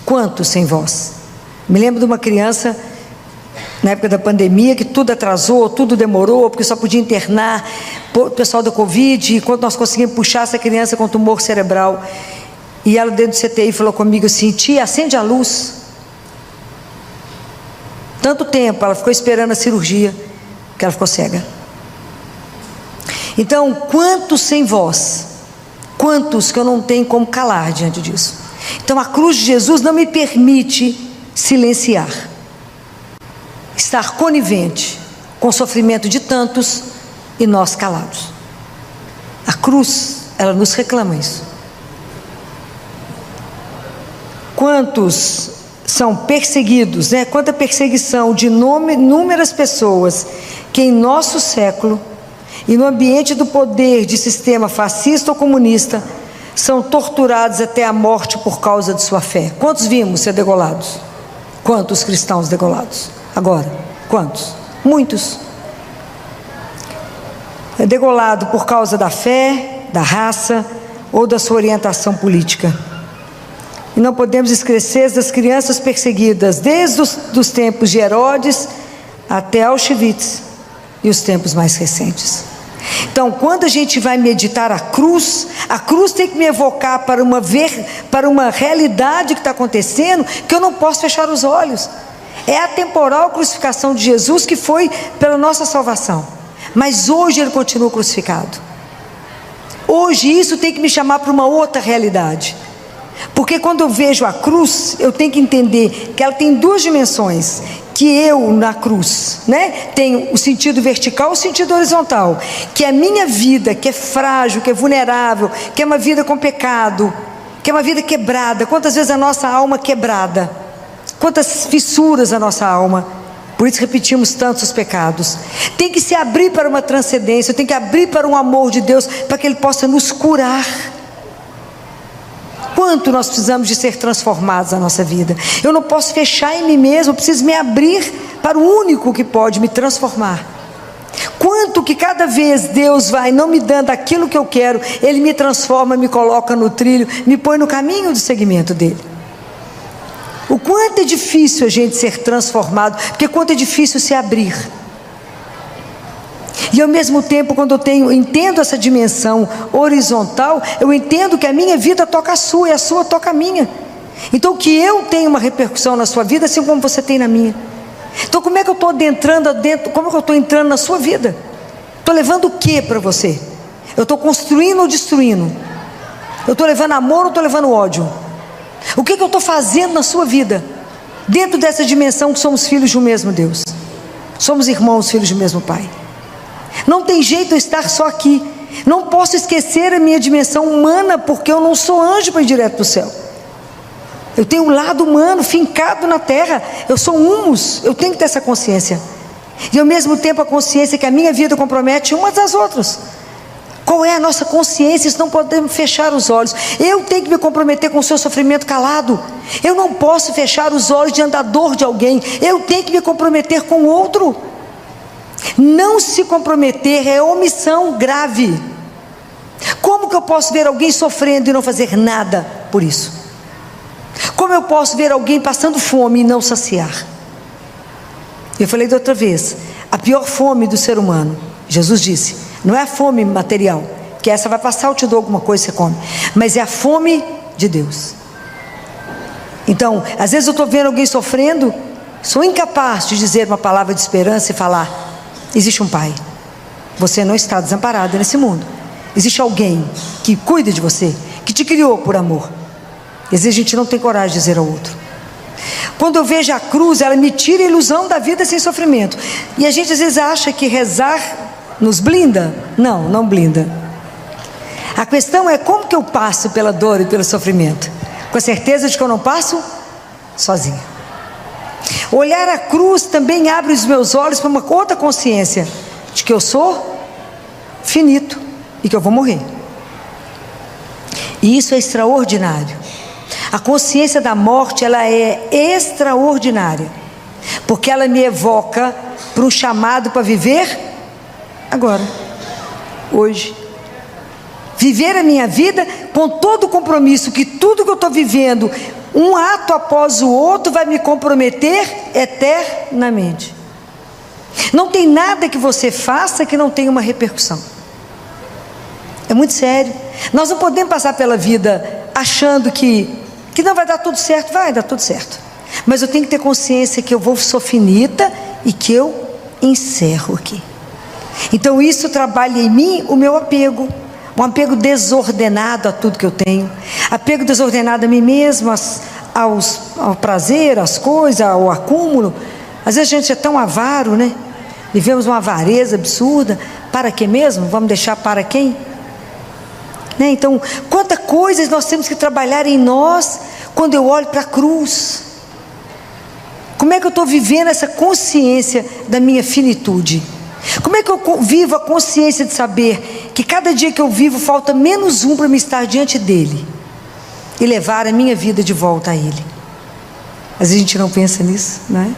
Quantos sem voz? Me lembro de uma criança, na época da pandemia, que tudo atrasou, tudo demorou, porque só podia internar o pessoal da Covid, e quando nós conseguimos puxar essa criança com tumor cerebral, e ela dentro do CTI falou comigo assim: tia, acende a luz. Tanto tempo ela ficou esperando a cirurgia, que ela ficou cega. Então, quantos sem voz? Quantos que eu não tenho como calar diante disso? Então, a cruz de Jesus não me permite silenciar, estar conivente com o sofrimento de tantos e nós calados. A cruz, ela nos reclama isso. Quantos são perseguidos, né? Quanta perseguição de inúmeras pessoas que em nosso século e no ambiente do poder de sistema fascista ou comunista são torturados até a morte por causa de sua fé. Quantos vimos ser degolados? Quantos cristãos degolados? Agora, quantos? Muitos. É degolado por causa da fé, da raça ou da sua orientação política. E não podemos esquecer das crianças perseguidas desde os tempos de Herodes até Auschwitz e os tempos mais recentes. Então, quando a gente vai meditar a cruz tem que me evocar para uma realidade que está acontecendo, que eu não posso fechar os olhos. É a temporal crucificação de Jesus que foi pela nossa salvação, mas hoje Ele continua crucificado. Hoje isso tem que me chamar para uma outra realidade, porque quando eu vejo a cruz, eu tenho que entender que ela tem duas dimensões. Que eu na cruz, né, tenho o sentido vertical e o sentido horizontal, que é a minha vida, que é frágil, que é vulnerável, que é uma vida com pecado, que é uma vida quebrada. Quantas vezes a nossa alma quebrada, quantas fissuras a nossa alma, por isso repetimos tantos os pecados. Tem que se abrir para uma transcendência, tem que abrir para um amor de Deus, para que Ele possa nos curar. Quanto nós precisamos de ser transformados na nossa vida. Eu não posso fechar em mim mesmo, eu preciso me abrir para o único que pode me transformar. Quanto que cada vez Deus vai não me dando aquilo que eu quero, Ele me transforma, me coloca no trilho, me põe no caminho do seguimento dEle. O quanto é difícil a gente ser transformado, porque quanto é difícil se abrir. E ao mesmo tempo, quando eu entendo essa dimensão horizontal, eu entendo que a minha vida toca a sua e a sua toca a minha. Então que eu tenho uma repercussão na sua vida, assim como você tem na minha. Então como é que eu estou como é que eu estou entrando na sua vida? Estou levando o que para você? Eu estou construindo ou destruindo? Eu estou levando amor ou estou levando ódio? O que eu estou fazendo na sua vida? Dentro dessa dimensão que somos filhos de um mesmo Deus. Somos irmãos, filhos do mesmo Pai. Não tem jeito eu estar só aqui. Não posso esquecer a minha dimensão humana, porque eu não sou anjo para ir direto para o céu. Eu tenho um lado humano fincado na terra. Eu sou humus, eu tenho que ter essa consciência. E ao mesmo tempo a consciência que a minha vida compromete umas das outras. Qual é a nossa consciência? Isso não podemos fechar os olhos. Eu tenho que me comprometer com o seu sofrimento calado. Eu não posso fechar os olhos diante da dor de alguém. Eu tenho que me comprometer com o outro. Não se comprometer é omissão grave. Como que eu posso ver alguém sofrendo e não fazer nada por isso? Como eu posso ver alguém passando fome e não saciar? Eu falei da outra vez, a pior fome do ser humano, Jesus disse, não é a fome material, que essa vai passar, eu te dou alguma coisa, você come, mas é a fome de Deus. Então, às vezes eu estou vendo alguém sofrendo, sou incapaz de dizer uma palavra de esperança e falar: existe um Pai, você não está desamparado nesse mundo, existe alguém que cuida de você, que te criou por amor. E às vezes a gente não tem coragem de dizer ao outro. Quando eu vejo a cruz, ela me tira a ilusão da vida sem sofrimento. E a gente às vezes acha que rezar nos blinda. Não, não blinda. A questão é como que eu passo pela dor e pelo sofrimento. com a certeza de que eu não passo sozinha. Olhar a cruz também abre os meus olhos para uma outra consciência, de que eu sou finito e que eu vou morrer. E isso é extraordinário. A consciência da morte, ela é extraordinária, porque ela me evoca para um chamado para viver agora, hoje. Viver a minha vida com todo o compromisso, que tudo que eu estou vivendo, um ato após o outro, vai me comprometer eternamente. Não tem nada que você faça que não tenha uma repercussão. É muito sério. Nós não podemos passar pela vida achando que não vai dar tudo certo. Vai dar tudo certo, mas eu tenho que ter consciência que eu sou finita e que eu encerro aqui. Então isso trabalha em mim o meu apego, um apego desordenado a tudo que eu tenho, apego desordenado a mim mesmo, ao prazer, às coisas, ao acúmulo. Às vezes a gente é tão avaro, né? Vivemos uma avareza absurda. Para quê mesmo? Vamos deixar para quem? Né? Então, quantas coisas nós temos que trabalhar em nós quando eu olho para a cruz. Como é que eu estou vivendo essa consciência da minha finitude? Como é que eu vivo a consciência de saber que cada dia que eu vivo falta menos um para me estar diante dele e levar a minha vida de volta a ele? Às vezes a gente não pensa nisso, não é?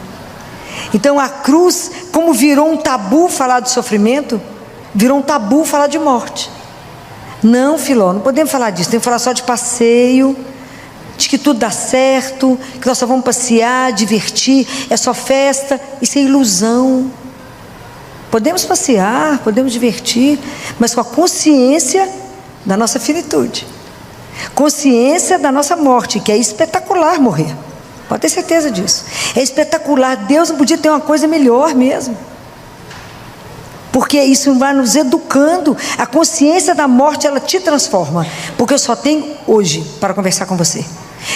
Então a cruz, como virou um tabu falar de sofrimento, virou um tabu falar de morte. Não, Filó, não podemos falar disso, temos que falar só de passeio, de que tudo dá certo, que nós só vamos passear, divertir, é só festa. Isso é ilusão. Podemos passear, podemos divertir, mas com a consciência da nossa finitude, consciência da nossa morte, que é espetacular morrer, pode ter certeza disso, é espetacular. Deus não podia ter uma coisa melhor mesmo, porque isso vai nos educando. A consciência da morte, ela te transforma, porque eu só tenho hoje para conversar com você,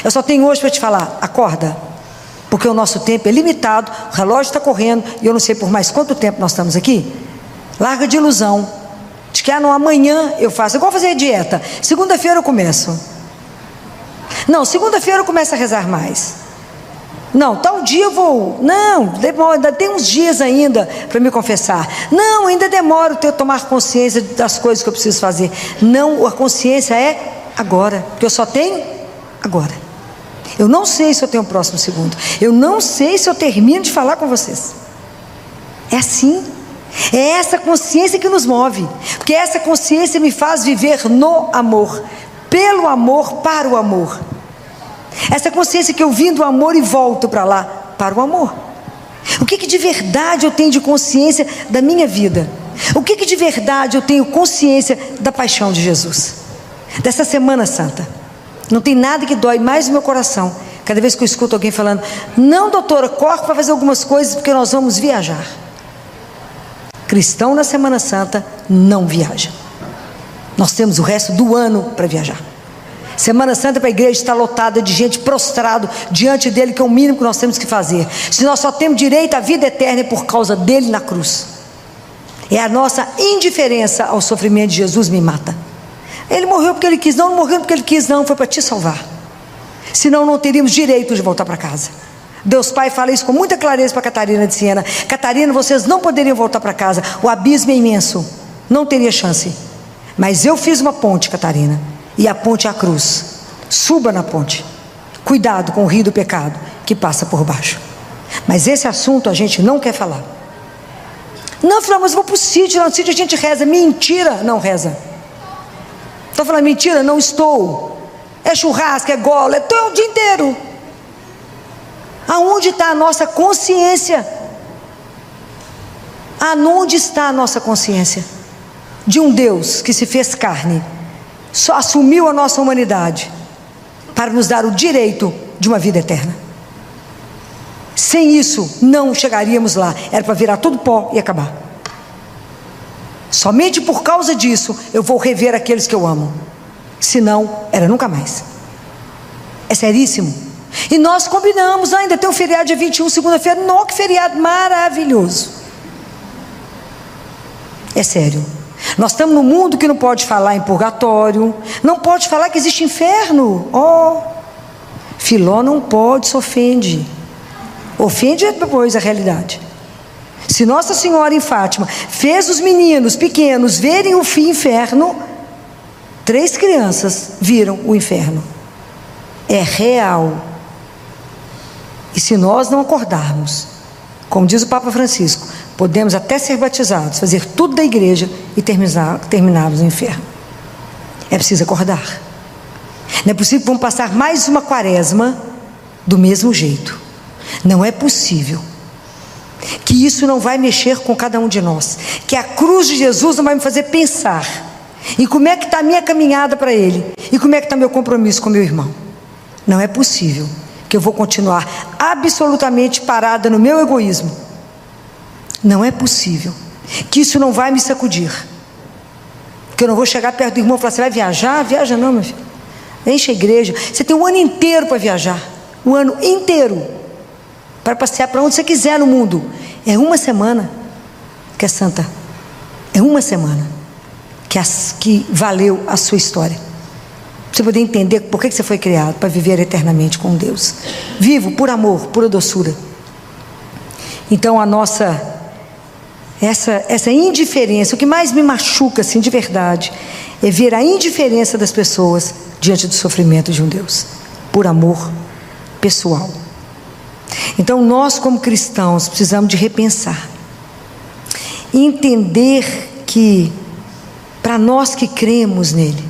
eu só tenho hoje para te falar, acorda, porque o nosso tempo é limitado, o relógio está correndo, e eu não sei por mais quanto tempo nós estamos aqui. Larga de ilusão, de que não, amanhã eu faço, igual fazer dieta, segunda-feira eu começo, não, segunda-feira eu começo a rezar mais, não, tal dia eu vou, não, ainda tem uns dias ainda para me confessar, não, ainda demora eu tomar consciência das coisas que eu preciso fazer. Não, a consciência é agora, porque eu só tenho agora. Eu não sei se eu tenho o próximo segundo, eu não sei se eu termino de falar com vocês. É assim, é essa consciência que nos move, porque essa consciência me faz viver no amor, pelo amor, para o amor. Essa consciência que eu vim do amor e volto para lá, para o amor. O que de verdade eu tenho de consciência da minha vida? O que de verdade eu tenho consciência da paixão de Jesus, dessa Semana Santa? Não tem nada que dói mais no meu coração, cada vez que eu escuto alguém falando, não, doutora, corre para fazer algumas coisas porque nós vamos viajar. Cristão na Semana Santa não viaja. Nós temos o resto do ano para viajar. Semana Santa para a igreja está lotada de gente prostrado diante dele, que é o mínimo que nós temos que fazer. Se nós só temos direito à vida eterna é por causa dele na cruz. É a nossa indiferença ao sofrimento de Jesus me mata. Ele morreu porque ele quis, não morreu porque ele quis, não, foi para te salvar. Senão não teríamos direito de voltar para casa. Deus Pai fala isso com muita clareza para Catarina de Siena. Catarina, vocês não poderiam voltar para casa, o abismo é imenso, não teria chance. Mas eu fiz uma ponte, Catarina, e a ponte é a cruz. Suba na ponte, cuidado com o rio do pecado que passa por baixo. Mas esse assunto a gente não quer falar. Não, Flávio, mas eu vou para o sítio, lá no sítio a gente reza. Mentira, não reza. Estou falando mentira? Não estou. É churrasco, é gola, é o dia inteiro. Aonde está a nossa consciência? Aonde está a nossa consciência? De um Deus que se fez carne, só assumiu a nossa humanidade para nos dar o direito de uma vida eterna. Sem isso não chegaríamos lá, era para virar tudo pó e acabar. Somente por causa disso eu vou rever aqueles que eu amo, senão era nunca mais. É seríssimo. E nós combinamos, ainda tem um feriado dia 21, segunda-feira. Não, que feriado maravilhoso. É sério. Nós estamos num mundo que não pode falar em purgatório, não pode falar que existe inferno. Filó não pode, se ofende. Ofende depois a realidade. Se Nossa Senhora em Fátima fez os meninos pequenos verem o fim inferno, 3 crianças viram o inferno. É real. E se nós não acordarmos, como diz o Papa Francisco, podemos até ser batizados, fazer tudo da igreja e terminarmos no inferno. É preciso acordar. Não é possível que vamos passar mais uma quaresma do mesmo jeito. Não é possível. Que isso não vai mexer com cada um de nós. Que a cruz de Jesus não vai me fazer pensar em como é que está a minha caminhada para Ele e como é que está meu compromisso com meu irmão. Não é possível que eu vou continuar absolutamente parada no meu egoísmo. Não é possível que isso não vai me sacudir. Que eu não vou chegar perto do irmão e falar: você vai viajar? Viaja não, meu filho. Enche a igreja. Você tem um ano inteiro para viajar. Um ano inteiro. Para passear para onde você quiser no mundo. É uma semana que é santa. É uma semana que valeu a sua história. Para você poder entender por que você foi criado. Para viver eternamente com Deus. Vivo por amor, pura doçura. Então a nossa... Essa indiferença, o que mais me machuca assim de verdade, é ver a indiferença das pessoas diante do sofrimento de um Deus, por amor pessoal. Então nós como cristãos precisamos de repensar, e entender que, para nós que cremos nele,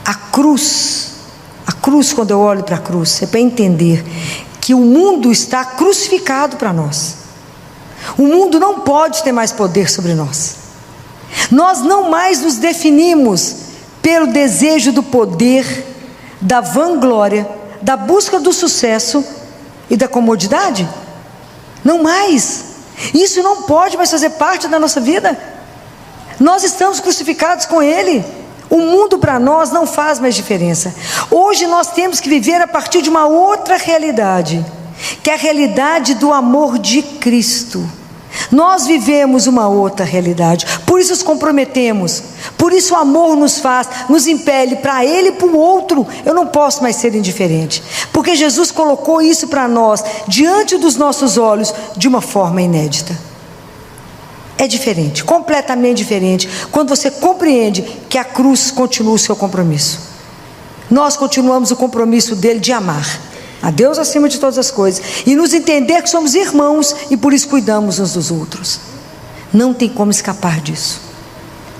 a cruz quando eu olho para a cruz, é para entender que o mundo está crucificado para nós. O mundo não pode ter mais poder sobre nós. Nós não mais nos definimos pelo desejo do poder, da vanglória, da busca do sucesso e da comodidade. Não mais. Isso não pode mais fazer parte da nossa vida. Nós estamos crucificados com Ele. O mundo para nós não faz mais diferença. Hoje nós temos que viver a partir de uma outra realidade, que é a realidade do amor de Cristo. Nós vivemos uma outra realidade, por isso nos comprometemos, por isso o amor nos impele para Ele e para o outro. Eu não posso mais ser indiferente, porque Jesus colocou isso para nós, diante dos nossos olhos, de uma forma inédita. É diferente, completamente diferente, quando você compreende que a cruz continua o seu compromisso. Nós continuamos o compromisso dele de amar a Deus acima de todas as coisas, e nos entender que somos irmãos e por isso cuidamos uns dos outros. Não tem como escapar disso.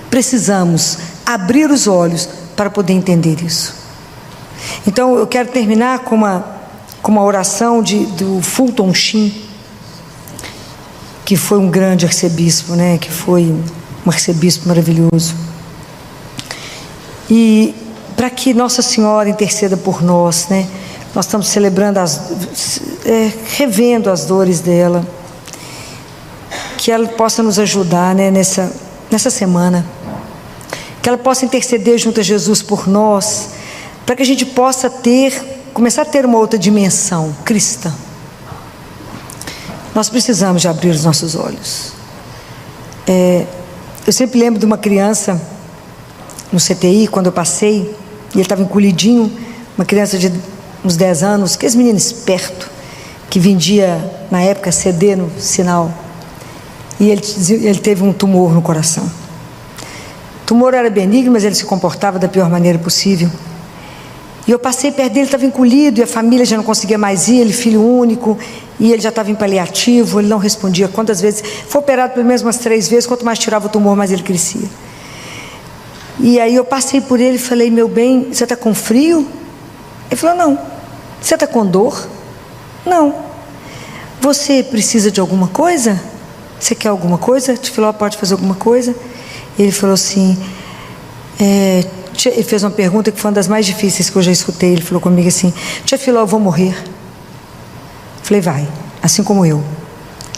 Precisamos abrir os olhos para poder entender isso. Então eu quero terminar com uma oração do Fulton Sheen, que foi um grande arcebispo, né? Que foi um arcebispo maravilhoso. E para que Nossa Senhora interceda por nós, né? Nós estamos celebrando, revendo as dores dela, que ela possa nos ajudar, né, nessa semana, que ela possa interceder junto a Jesus por nós, para que a gente possa começar a ter uma outra dimensão cristã. Nós precisamos de abrir os nossos olhos. Eu sempre lembro de uma criança no CTI, quando eu passei, e ele estava encolhidinho, uma criança de uns 10 anos, aqueles meninos espertos, que vendia na época CD no sinal, e ele teve um tumor no coração. O tumor era benigno, mas ele se comportava da pior maneira possível. E eu passei perto dele, estava encolhido, e a família já não conseguia mais ir, ele filho único, e ele já estava em paliativo, ele não respondia. Quantas vezes, foi operado pelo menos umas 3 vezes, quanto mais tirava o tumor, mais ele crescia. E aí eu passei por ele e falei: meu bem, você está com frio? Ele falou: não. Você está com dor? Não. Você precisa de alguma coisa? Você quer alguma coisa? Tia Filó pode fazer alguma coisa? Ele falou assim, ele fez uma pergunta que foi uma das mais difíceis que eu já escutei. Ele falou comigo assim: tia Filó, eu vou morrer. Falei: vai, assim como eu.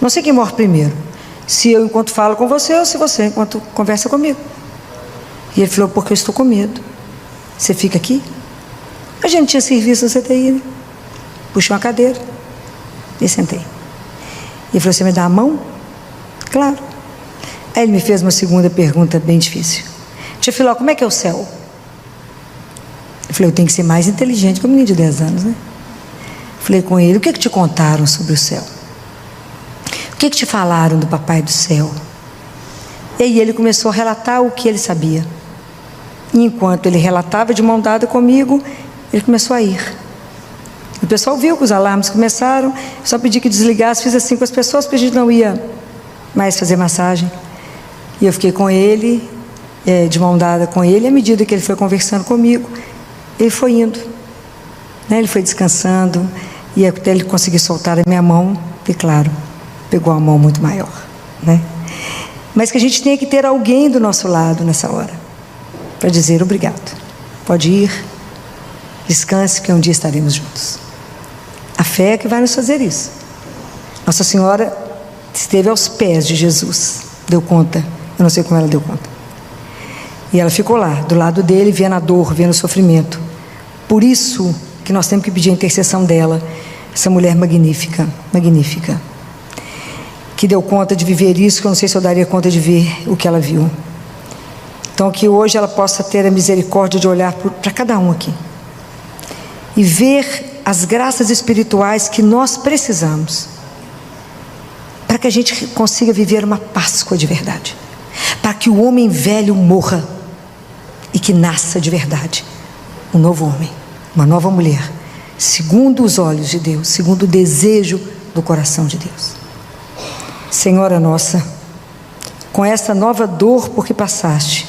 Não sei quem morre primeiro, se eu enquanto falo com você ou se você enquanto conversa comigo. E ele falou: porque eu estou com medo. Você fica aqui? A gente tinha serviço no CTI, né? Puxei uma cadeira e sentei. E ele falou: você me dá a mão? Claro. Aí ele me fez uma segunda pergunta bem difícil: tia Filó, como é que é o céu? Eu falei, eu tenho que ser mais inteligente que o menino de 10 anos, né? Falei com ele, o que te contaram sobre o céu? O que te falaram do papai do céu? E aí ele começou a relatar o que ele sabia. E enquanto ele relatava de mão dada comigo, ele começou a ir. O pessoal viu que os alarmes começaram, só pedi que desligasse, fiz assim com as pessoas, porque a gente não ia mais fazer massagem. E eu fiquei com ele, de mão dada com ele, e à medida que ele foi conversando comigo, ele foi indo, né? Ele foi descansando, e até ele conseguir soltar a minha mão, e claro, pegou a mão muito maior, né? Mas que a gente tenha que ter alguém do nosso lado nessa hora, para dizer obrigado, pode ir, descanse, que um dia estaremos juntos. A fé é que vai nos fazer isso. Nossa Senhora esteve aos pés de Jesus, deu conta, eu não sei como ela deu conta, e ela ficou lá, do lado dele, vendo a dor, vendo o sofrimento. Por isso que nós temos que pedir a intercessão dela, essa mulher magnífica, magnífica, que deu conta de viver isso, que eu não sei se eu daria conta de ver o que ela viu. Então que hoje ela possa ter a misericórdia de olhar para cada um aqui e ver as graças espirituais que nós precisamos para que a gente consiga viver uma Páscoa de verdade, para que o homem velho morra e que nasça de verdade um novo homem, uma nova mulher, segundo os olhos de Deus, segundo o desejo do coração de Deus. Senhora nossa, com esta nova dor por que passaste,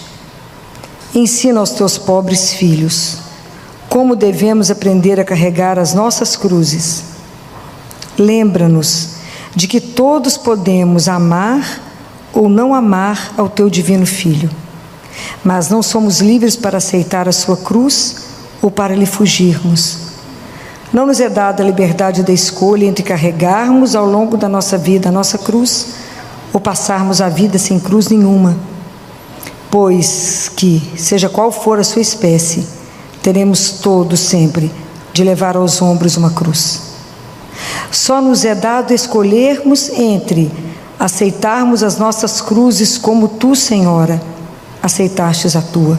ensina aos teus pobres filhos como devemos aprender a carregar as nossas cruzes. Lembra-nos de que todos podemos amar ou não amar ao teu divino Filho, mas não somos livres para aceitar a sua cruz ou para lhe fugirmos. Não nos é dada a liberdade da escolha entre carregarmos ao longo da nossa vida a nossa cruz ou passarmos a vida sem cruz nenhuma, pois que, seja qual for a sua espécie, teremos todos sempre de levar aos ombros uma cruz. Só nos é dado escolhermos entre aceitarmos as nossas cruzes como tu, Senhora, aceitastes a tua,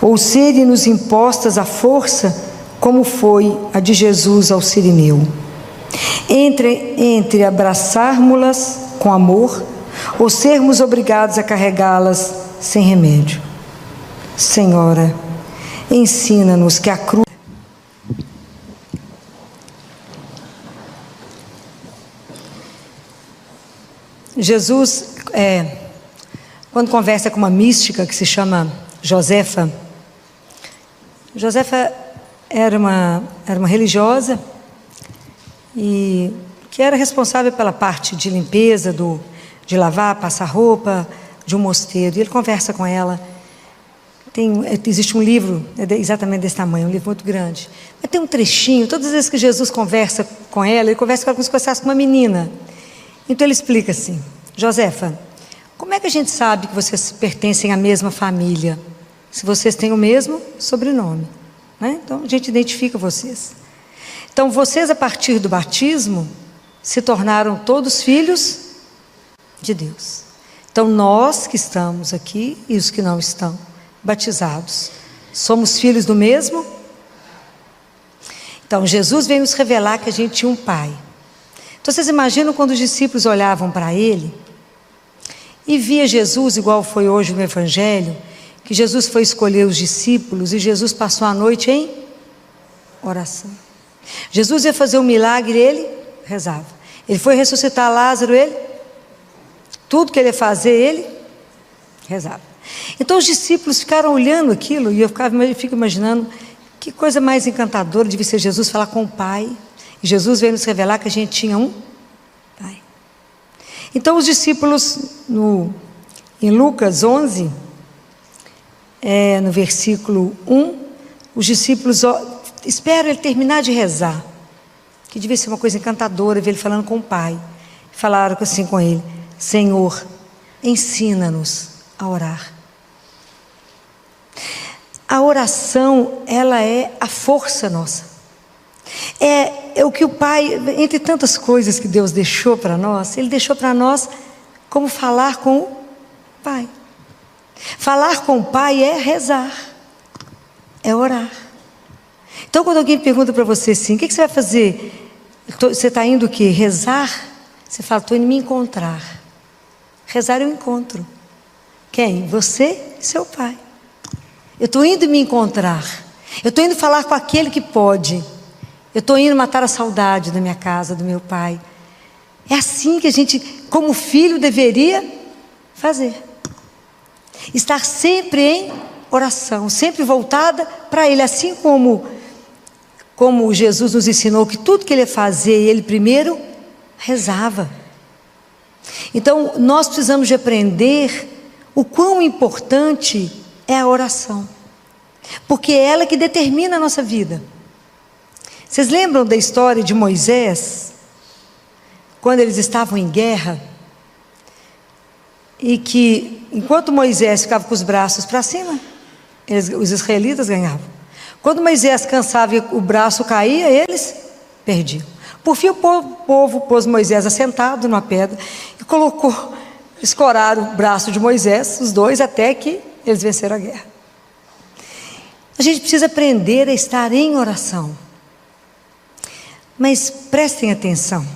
ou serem-nos impostas à força, como foi a de Jesus ao Cirineu. Entre abraçarmos-las com amor, ou sermos obrigados a carregá-las sem remédio. Senhora, ensina-nos que a cruz... Jesus, quando conversa com uma mística que se chama Josefa, era uma religiosa e que era responsável pela parte de limpeza, de lavar, passar roupa de um mosteiro. E ele conversa com ela. Existe um livro exatamente desse tamanho, um livro muito grande. Mas tem um trechinho, todas as vezes que Jesus conversa com ela, ele conversa com ela como se fosse uma menina. Então ele explica assim: Josefa, como é que a gente sabe que vocês pertencem à mesma família? Se vocês têm o mesmo sobrenome, né? Então a gente identifica vocês. Então vocês, a partir do batismo, se tornaram todos filhos de Deus. Então nós que estamos aqui e os que não estão batizados, somos filhos do mesmo? Então Jesus veio nos revelar que a gente tinha um pai. Então vocês imaginam quando os discípulos olhavam para ele e via Jesus, igual foi hoje no Evangelho, que Jesus foi escolher os discípulos e Jesus passou a noite em oração. Jesus ia fazer um milagre, ele rezava. Ele foi ressuscitar Lázaro, ele, tudo que ele ia fazer, ele rezava. Então os discípulos ficaram olhando aquilo e eu fico imaginando que coisa mais encantadora devia ser Jesus falar com o Pai. E Jesus veio nos revelar que a gente tinha um Pai. Então os discípulos, em Lucas 11, no versículo 1, os discípulos esperam ele terminar de rezar, que devia ser uma coisa encantadora, ver ele falando com o Pai. Falaram assim com ele: Senhor, ensina-nos a orar. A oração, ela é a força nossa. É o que o Pai, entre tantas coisas que Deus deixou para nós, Ele deixou para nós como falar com o Pai. Falar com o Pai é rezar, é orar. Então, quando alguém pergunta para você assim, o que você vai fazer? Você está indo o quê? Rezar? Você fala, estou indo me encontrar. Rezar é um encontro. Quem? Você e seu pai. Eu estou indo me encontrar. Eu estou indo falar com aquele que pode. Eu estou indo matar a saudade da minha casa, do meu pai. É assim que a gente, como filho, deveria fazer. Estar sempre em oração, sempre voltada para Ele, assim como Jesus nos ensinou que tudo que Ele ia fazer, Ele primeiro rezava. Então, nós precisamos de aprender o quão importante é a oração, porque é ela que determina a nossa vida. Vocês lembram da história de Moisés, quando eles estavam em guerra, e que enquanto Moisés ficava com os braços para cima, os israelitas ganhavam. Quando Moisés cansava e o braço caía, eles perdiam. Por fim, o povo pôs Moisés assentado numa pedra e escoraram o braço de Moisés, os dois, até que eles venceram a guerra. A gente precisa aprender a estar em oração. Mas prestem atenção.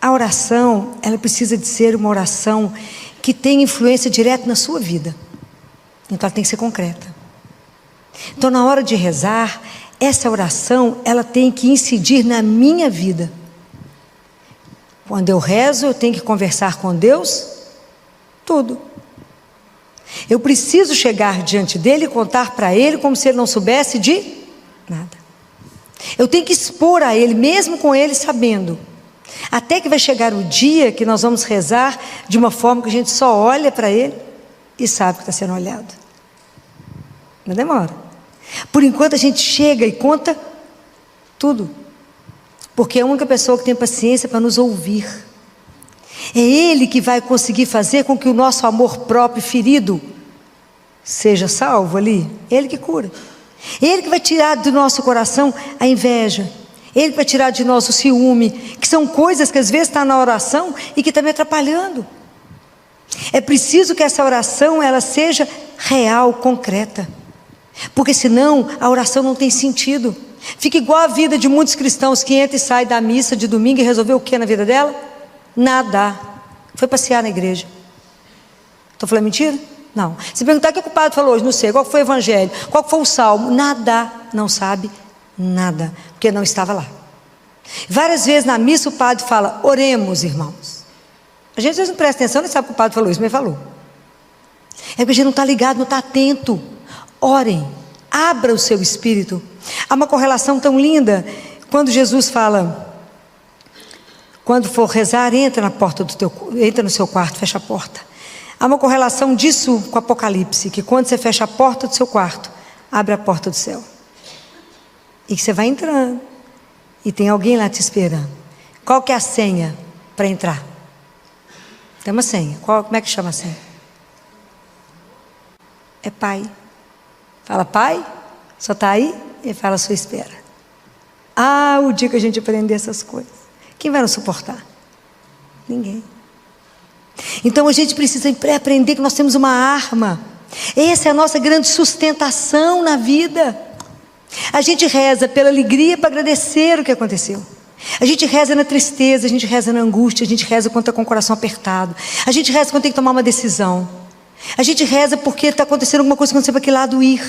A oração, ela precisa de ser uma oração que tenha influência direta na sua vida. Então ela tem que ser concreta. Então, na hora de rezar, essa oração, ela tem que incidir na minha vida. Quando eu rezo, eu tenho que conversar com Deus, tudo. Eu preciso chegar diante dEle e contar para Ele como se Ele não soubesse de nada. Eu tenho que expor a Ele, mesmo com Ele sabendo. Até que vai chegar o dia que nós vamos rezar de uma forma que a gente só olha para Ele e sabe que está sendo olhado. Não demora. Por enquanto a gente chega e conta tudo, porque é a única pessoa que tem paciência para nos ouvir. É Ele que vai conseguir fazer com que o nosso amor próprio ferido seja salvo ali. Ele que cura. Ele que vai tirar do nosso coração a inveja. Ele que vai tirar de nós o ciúme, que são coisas que às vezes estão na oração e que estão me atrapalhando. É preciso que essa oração ela seja real, concreta. Porque senão a oração não tem sentido. Fica igual a vida de muitos cristãos que entra e sai da missa de domingo e resolveu o que na vida dela? Nada. Foi passear na igreja. Estou falando mentira? Não. Se perguntar o que o padre falou hoje, não sei. Qual foi o evangelho? Qual foi o salmo? Nada. Não sabe nada. Porque não estava lá. Várias vezes na missa o padre fala, oremos, irmãos. A gente às vezes não presta atenção, nem sabe que o padre falou isso, mas falou. É porque a gente não está ligado, não está atento. Orem, abra o seu espírito. Há uma correlação tão linda, quando Jesus fala, quando for rezar, entra no seu quarto, fecha a porta. Há uma correlação disso com o Apocalipse, que quando você fecha a porta do seu quarto, abre a porta do céu. E que você vai entrando, e tem alguém lá te esperando. Qual que é a senha para entrar? Tem uma senha. Como é que chama a senha? É Pai. Fala, Pai, só está aí? Ele fala, sua espera. Ah, o dia que a gente aprender essas coisas, quem vai nos suportar? Ninguém. Então a gente precisa aprender que nós temos uma arma. Essa é a nossa grande sustentação na vida. A gente reza pela alegria para agradecer o que aconteceu. A gente reza na tristeza, a gente reza na angústia, a gente reza quando está com o coração apertado. A gente reza quando tem que tomar uma decisão. A gente reza porque está acontecendo alguma coisa que não sei para que lado ir.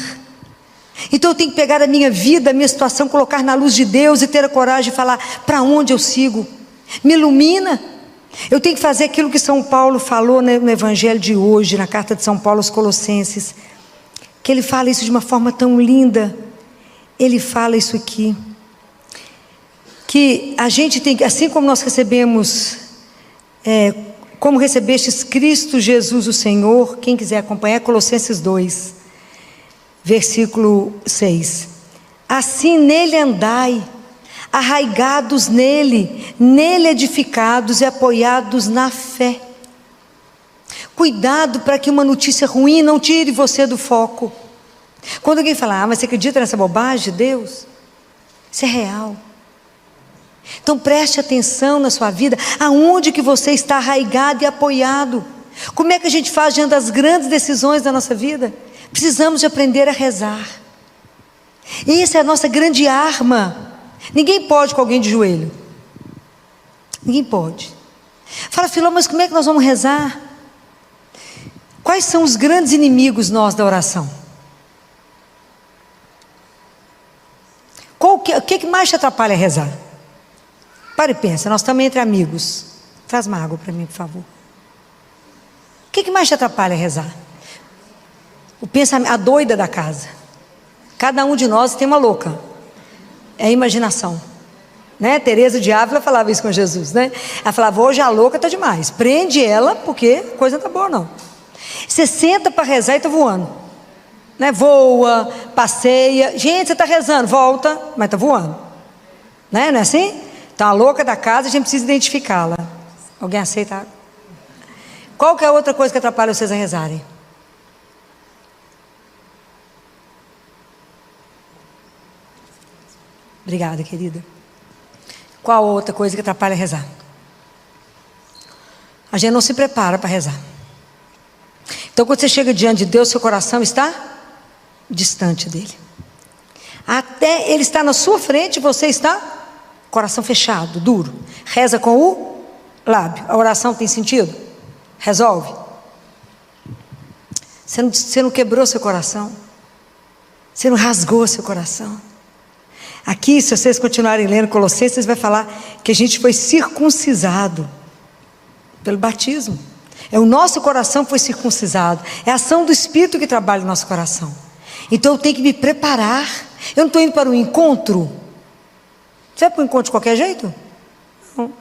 Então eu tenho que pegar a minha vida, a minha situação, colocar na luz de Deus e ter a coragem de falar para onde eu sigo. Me ilumina. Eu tenho que fazer aquilo que São Paulo falou no Evangelho de hoje, na carta de São Paulo aos Colossenses, que ele fala isso de uma forma tão linda. Ele fala isso aqui, que a gente tem que, assim como nós recebemos, como recebestes Cristo Jesus o Senhor, quem quiser acompanhar, Colossenses 2, versículo 6. Assim nele andai, arraigados nele edificados e apoiados na fé. Cuidado para que uma notícia ruim não tire você do foco. Quando alguém fala, mas você acredita nessa bobagem de Deus? Isso é real. Então preste atenção na sua vida, aonde que você está arraigado e apoiado. Como é que a gente faz diante das grandes decisões da nossa vida? Precisamos de aprender a rezar. Essa é a nossa grande arma. Ninguém pode com alguém de joelho. Ninguém pode. Fala, Filó, mas como é que nós vamos rezar? Quais são os grandes inimigos nós da oração? O que mais te atrapalha a rezar? Para e pensa, nós estamos entre amigos. Traz uma água para mim, por favor. O que mais te atrapalha a rezar? O pensamento, a doida da casa. Cada um de nós tem uma louca. É a imaginação. Né? Teresa de Ávila falava isso com Jesus, né? Ela falava, hoje a louca está demais. Prende ela, porque a coisa não está boa, não. Você senta para rezar e está voando. Né? Voa, passeia. Gente, você está rezando, volta, mas está voando. Né? Não é assim? Então a louca da casa, a gente precisa identificá-la. Alguém aceita água? Qual que é a outra coisa que atrapalha vocês a rezarem? Obrigada, querida. Qual outra coisa que atrapalha a rezar? A gente não se prepara para rezar. Então, quando você chega diante de Deus, seu coração está distante dele. Até ele está na sua frente, você está coração fechado, duro. Reza com o lábio. A oração tem sentido? Resolve. Você não quebrou seu coração. Você não rasgou seu coração. Aqui, se vocês continuarem lendo Colossenses, vai falar que a gente foi circuncisado pelo batismo. É o nosso coração que foi circuncisado. É a ação do Espírito que trabalha no nosso coração. Então eu tenho que me preparar. Eu não estou indo para um encontro. Você vai para um encontro de qualquer jeito? Não.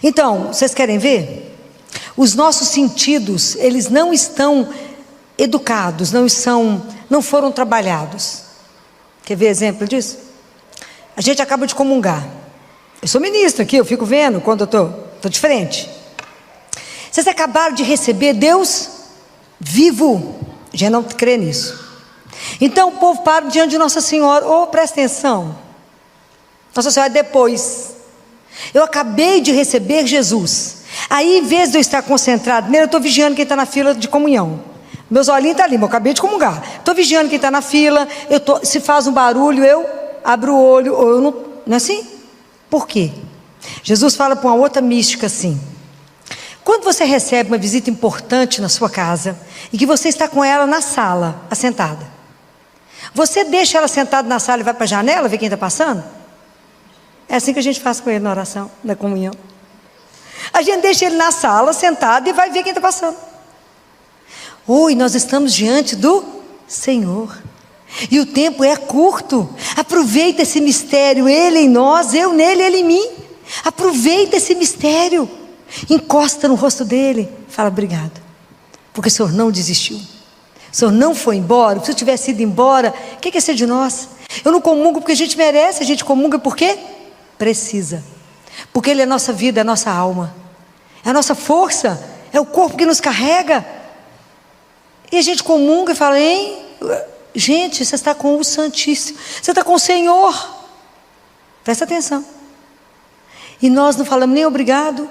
Então, vocês querem ver? Os nossos sentidos, eles não estão educados, não foram trabalhados. Quer ver exemplo disso? A gente acaba de comungar. Eu sou ministro aqui, eu fico vendo quando eu estou de frente. Vocês acabaram de receber Deus vivo. Já não crê nisso. Então o povo para diante de Nossa Senhora. Presta atenção. Nossa Senhora depois. Eu acabei de receber Jesus. Aí, em vez de eu estar concentrado, primeiro eu estou vigiando quem está na fila de comunhão. Meus olhinhos estão ali, mas eu acabei de comungar. Estou vigiando quem está na fila. Se faz um barulho, eu abro o olho. Ou eu não é assim? Por quê? Jesus fala para uma outra mística assim. Quando você recebe uma visita importante na sua casa e que você está com ela na sala, assentada, você deixa ela sentada na sala e vai para a janela ver quem está passando? É assim que a gente faz com ele na oração, na comunhão. A gente deixa ele na sala, sentado, e vai ver quem está passando. Nós estamos diante do Senhor. E o tempo é curto. Aproveita esse mistério, Ele em nós, eu nele, Ele em mim. Aproveita esse mistério. Encosta no rosto dele. Fala, obrigado. Porque o Senhor não desistiu. O Senhor não foi embora. Se eu tivesse ido embora, o que é ser de nós? Eu não comungo porque a gente merece. A gente comunga porque precisa. Porque Ele é a nossa vida, é a nossa alma. É a nossa força. É o corpo que nos carrega. E a gente comunga e fala, hein? Gente, você está com o Santíssimo. Você está com o Senhor. Presta atenção. E nós não falamos nem obrigado.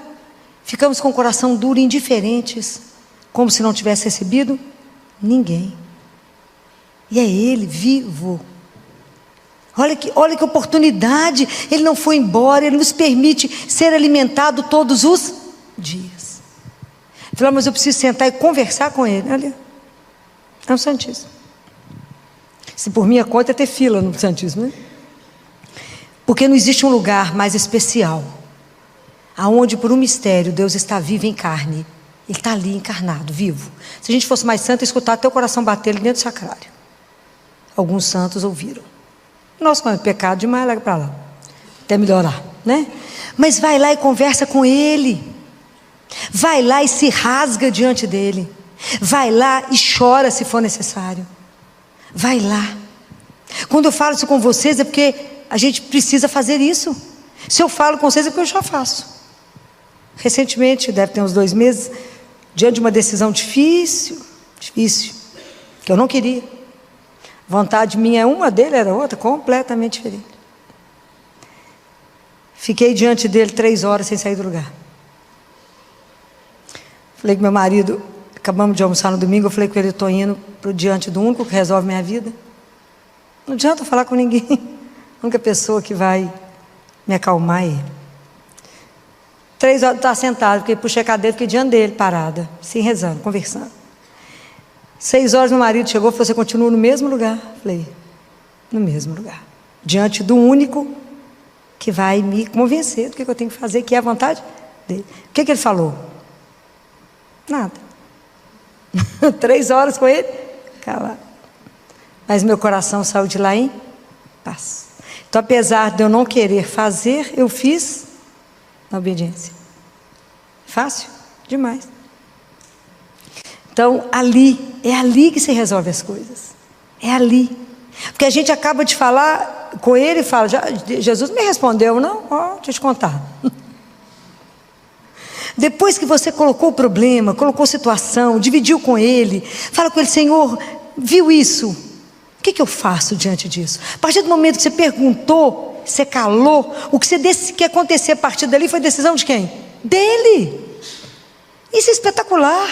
Ficamos com o coração duro, indiferentes. Como se não tivesse recebido ninguém. E é Ele vivo. Olha que oportunidade. Ele não foi embora. Ele nos permite ser alimentado todos os dias. Falei, mas eu preciso sentar e conversar com Ele. Olha, é o Santíssimo. Se por minha conta é ter fila no Santíssimo, né? Porque não existe um lugar mais especial, aonde por um mistério Deus está vivo em carne. Ele está ali encarnado, vivo. Se a gente fosse mais santo, escutar até o coração bater ali dentro do sacrário. Alguns santos ouviram. Nós, quando é pecado demais, larga para lá, até melhorar, né? Mas vai lá e conversa com Ele. Vai lá e se rasga diante dEle. Vai lá e chora se for necessário. Vai lá. Quando eu falo isso com vocês é porque a gente precisa fazer isso. Se eu falo com vocês é porque eu já faço. Recentemente, deve ter uns 2 meses, diante de uma decisão difícil, que eu não queria. Vontade minha é uma, dele era outra, completamente diferente. Fiquei diante dele 3 horas sem sair do lugar. Falei com meu marido, acabamos de almoçar no domingo, eu falei com ele, eu estou indo diante do único que resolve minha vida. Não adianta falar com ninguém. A única pessoa que vai me acalmar é ele. 3 horas está sentado, porque puxei a cadeira, fiquei diante dele, parada, assim, rezando, conversando. 6 horas meu marido chegou e falou: você continua no mesmo lugar? Falei: no mesmo lugar, diante do único que vai me convencer do que eu tenho que fazer, que é a vontade dele. O que ele falou? Nada. 3 horas com ele, calado. Mas meu coração saiu de lá em paz. Então, apesar de eu não querer fazer, eu fiz na obediência. Fácil? Demais. Então, é ali que se resolve as coisas. É ali. Porque a gente acaba de falar com ele e fala: Jesus me respondeu, não? Deixa eu te contar. Depois que você colocou o problema, colocou a situação, dividiu com ele, fala com ele: Senhor, viu isso? O que eu faço diante disso? A partir do momento que você perguntou, você calou, o que você disse que ia acontecer a partir dali foi decisão de quem? Dele. Isso é espetacular.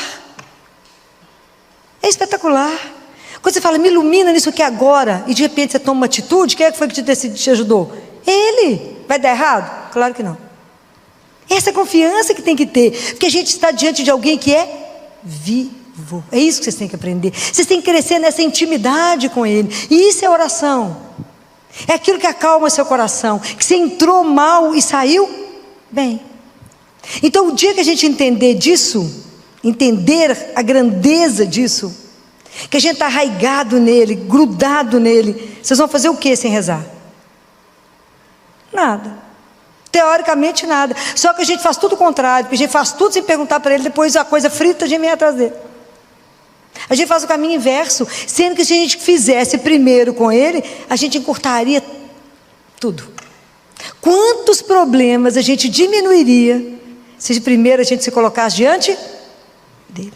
É espetacular. Quando você fala: me ilumina nisso aqui agora, e de repente você toma uma atitude, quem é que foi que te ajudou? Ele. Vai dar errado? Claro que não. Essa confiança que tem que ter, porque a gente está diante de alguém que é vivo. É isso que vocês têm que aprender. Vocês têm que crescer nessa intimidade com ele. E isso é oração. É aquilo que acalma seu coração, que você entrou mal e saiu bem. Então, o dia que a gente entender disso, entender a grandeza disso, que a gente está arraigado nele, grudado nele, vocês vão fazer o que sem rezar? Nada. Teoricamente nada. Só que a gente faz tudo o contrário, porque a gente faz tudo sem perguntar para ele, depois a coisa frita a gente vem atrás dele. A gente faz o caminho inverso, sendo que se a gente fizesse primeiro com ele, a gente encurtaria tudo. Quantos problemas a gente diminuiria se primeiro a gente se colocasse diante dele?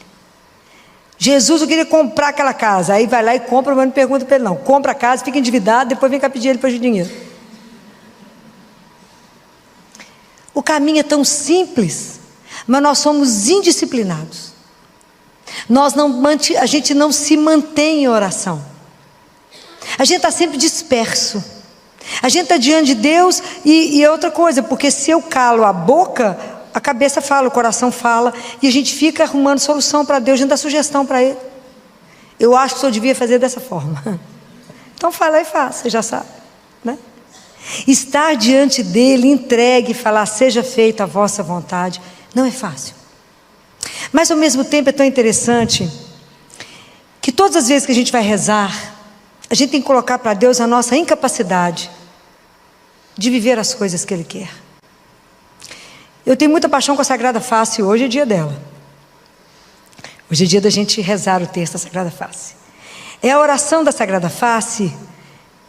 Jesus, eu queria comprar aquela casa. Aí vai lá e compra, mas não pergunta para ele não. Compra a casa, fica endividado, depois vem cá pedir ele para o dinheiro. O caminho é tão simples, mas nós somos indisciplinados. A gente não se mantém em oração. A gente está sempre disperso. A gente está diante de Deus e outra coisa, porque se eu calo a boca, a cabeça fala, o coração fala, e a gente fica arrumando solução para Deus, a gente dá sugestão para Ele. Eu acho que o senhor devia fazer dessa forma. Então fala e faça, você já sabe, né? Estar diante dele, entregue e falar: seja feita a vossa vontade, não é fácil. Mas ao mesmo tempo é tão interessante que todas as vezes que a gente vai rezar, a gente tem que colocar para Deus a nossa incapacidade de viver as coisas que Ele quer. Eu tenho muita paixão com a Sagrada Face, hoje é dia dela. Hoje é dia da gente rezar o texto da Sagrada Face. É a oração da Sagrada Face,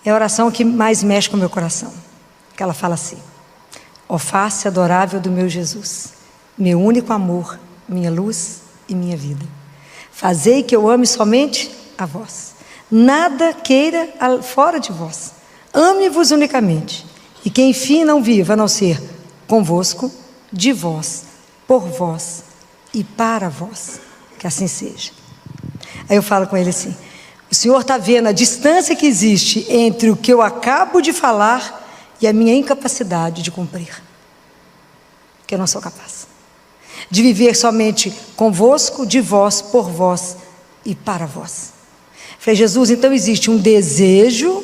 é a oração que mais mexe com o meu coração. Que ela fala assim: ó face adorável do meu Jesus, meu único amor, minha luz e minha vida, fazei que eu ame somente a vós, nada queira fora de vós, ame-vos unicamente, e que enfim não viva a não ser convosco, de vós, por vós e para vós, que assim seja. Aí eu falo com ele assim: o Senhor está vendo a distância que existe entre o que eu acabo de falar e a minha incapacidade de cumprir, que eu não sou capaz de viver somente convosco, de vós, por vós e para vós. Falei: Jesus, então existe um desejo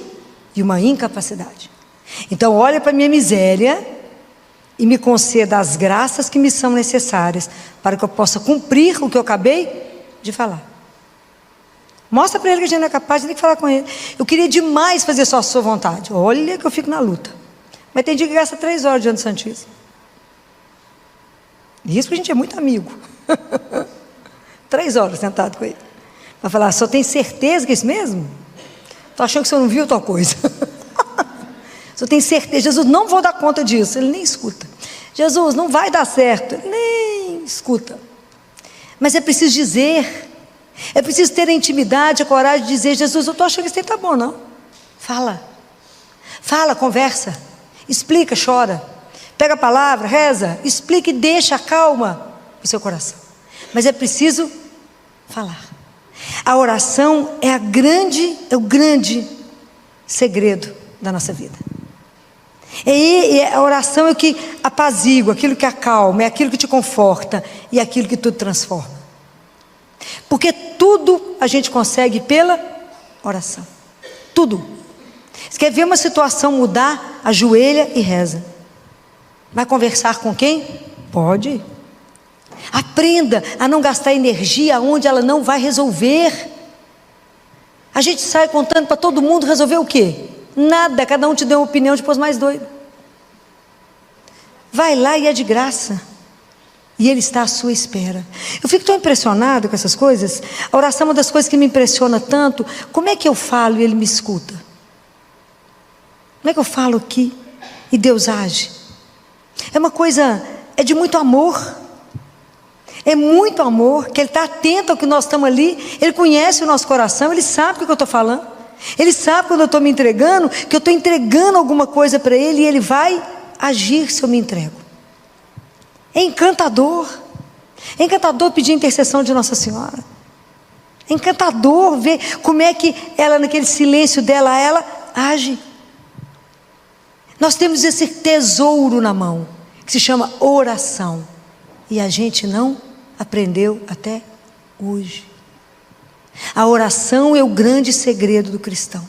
e uma incapacidade. Então olha para a minha miséria e me conceda as graças que me são necessárias para que eu possa cumprir o que eu acabei de falar. Mostra para ele que a gente não é capaz, a gente tem que falar com ele. Eu queria demais fazer só a sua vontade. Olha que eu fico na luta. Mas tem dia que gasta 3 horas diante do Santíssimo. E isso que a gente é muito amigo. 3 horas sentado com ele. Vai falar: só tem certeza que é isso mesmo? Estou achando que o senhor não viu tal coisa. Só tem certeza. Jesus, não vou dar conta disso. Ele nem escuta. Jesus, não vai dar certo. Ele nem escuta. Mas é preciso dizer. É preciso ter a intimidade, a coragem de dizer: Jesus, eu estou achando que isso está bom, não? Fala. Fala, conversa. Explica, chora. Pega a palavra, reza, explica e deixa, acalma o seu coração. Mas é preciso falar. A oração é o grande segredo da nossa vida. E a oração é o que apazigua, aquilo que acalma, é aquilo que te conforta e aquilo que tudo transforma. Porque tudo a gente consegue pela oração. Tudo. Você quer ver uma situação mudar? Ajoelha e reza. Vai conversar com quem? Pode. Aprenda a não gastar energia onde ela não vai resolver. A gente sai contando para todo mundo resolver o quê? Nada, cada um te deu uma opinião depois mais doida. Vai lá e é de graça. E Ele está à sua espera. Eu fico tão impressionado com essas coisas. A oração é uma das coisas que me impressiona tanto. Como é que eu falo e Ele me escuta? Como é que eu falo aqui e Deus age? É uma coisa, é de muito amor. É muito amor, que Ele está atento ao que nós estamos ali. Ele conhece o nosso coração, Ele sabe o que eu estou falando. Ele sabe quando eu estou me entregando, que eu estou entregando alguma coisa para Ele e Ele vai agir se eu me entrego. É encantador. É encantador pedir a intercessão de Nossa Senhora. É encantador ver como é que ela, naquele silêncio dela, ela age. Nós temos esse tesouro na mão, que se chama oração. E a gente não aprendeu até hoje. A oração é o grande segredo do cristão.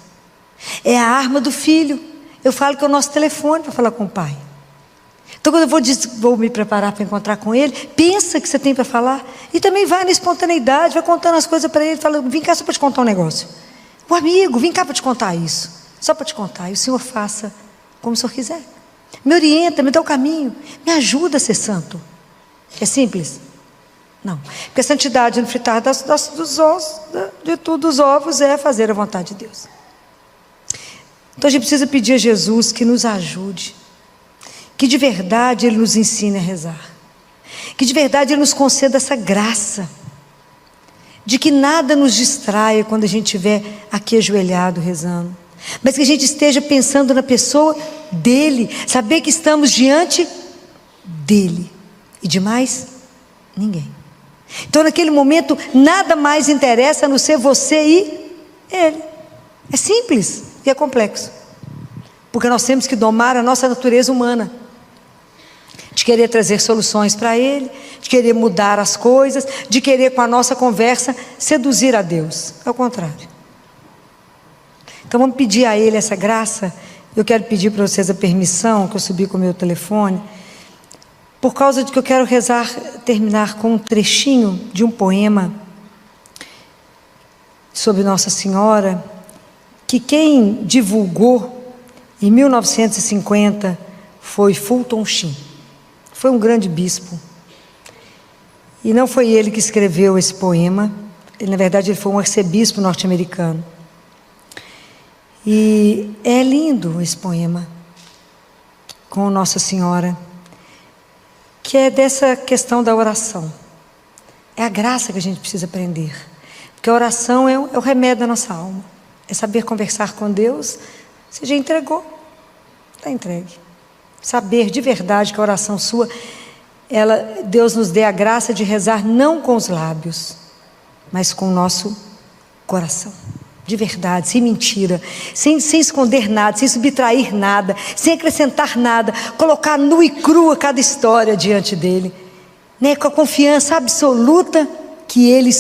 É a arma do filho. Eu falo que é o nosso telefone para falar com o pai. Então quando eu vou me preparar para encontrar com ele, pensa que você tem para falar. E também vai na espontaneidade, vai contando as coisas para ele. Fala, vem cá só para te contar um negócio. O amigo, vem cá para te contar isso. Só para te contar. E o Senhor faça como o Senhor quiser. Me orienta, me dá o caminho. Me ajuda a ser santo. É simples? Não. Porque a santidade no fritar dos ovos é fazer a vontade de Deus. Então a gente precisa pedir a Jesus que nos ajude. Que de verdade Ele nos ensine a rezar. Que de verdade Ele nos conceda essa graça. De que nada nos distraia quando a gente estiver aqui ajoelhado rezando. Mas que a gente esteja pensando na pessoa dEle. Saber que estamos diante dEle. E de mais ninguém. Então naquele momento nada mais interessa a não ser você e Ele. É simples e é complexo. Porque nós temos que domar a nossa natureza humana. De querer trazer soluções para Ele, de querer mudar as coisas, de querer com a nossa conversa seduzir a Deus. É o contrário. Então vamos pedir a Ele essa graça. Eu quero pedir para vocês a permissão, que eu subi com o meu telefone, por causa de que eu quero rezar, terminar com um trechinho de um poema sobre Nossa Senhora, que quem divulgou em 1950 foi Fulton Sheen. Foi um grande bispo. E não foi ele que escreveu esse poema. Ele, na verdade, ele foi um arcebispo norte-americano. E é lindo esse poema com Nossa Senhora, que é dessa questão da oração. É a graça que a gente precisa aprender. Porque a oração é o remédio da nossa alma. É saber conversar com Deus. Você já entregou, está entregue. Saber de verdade que a oração sua, Deus nos dê a graça de rezar não com os lábios, mas com o nosso coração. De verdade, sem mentira, sem esconder nada, sem subtrair nada, sem acrescentar nada, colocar nua e crua cada história diante dele, né? Com a confiança absoluta que Ele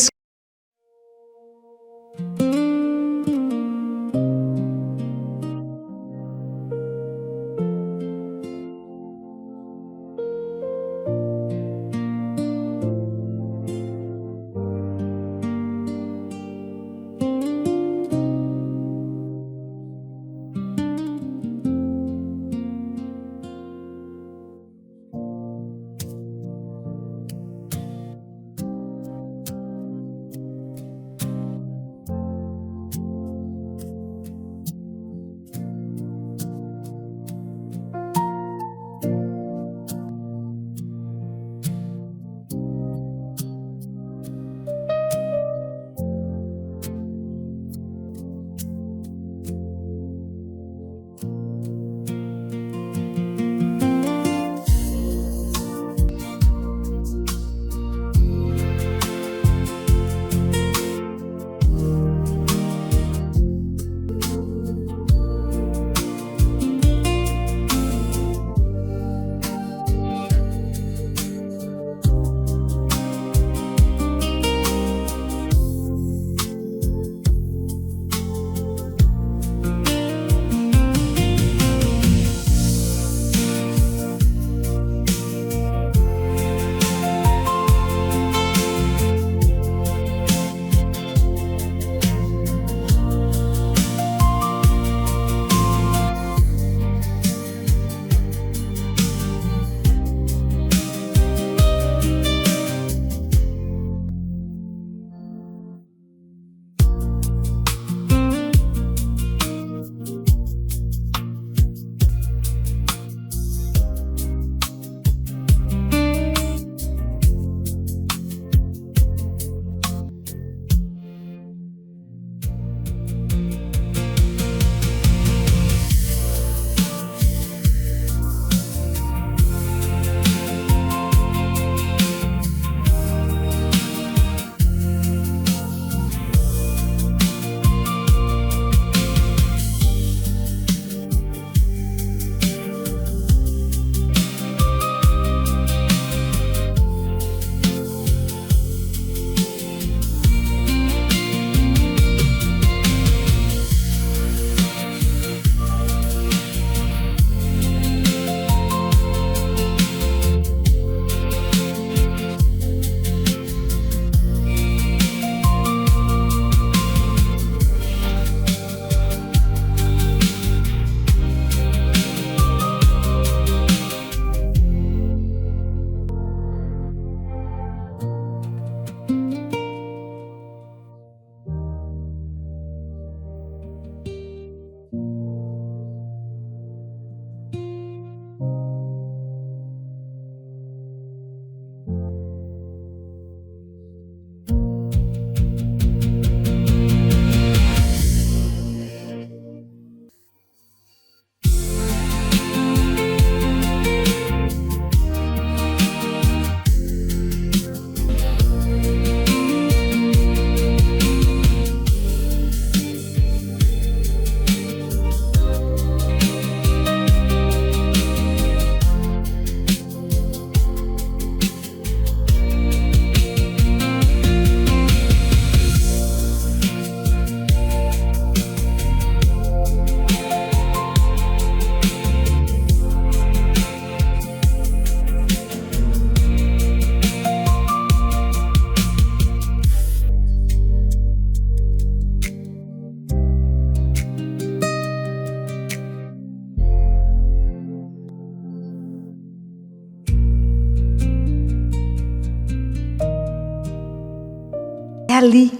ali.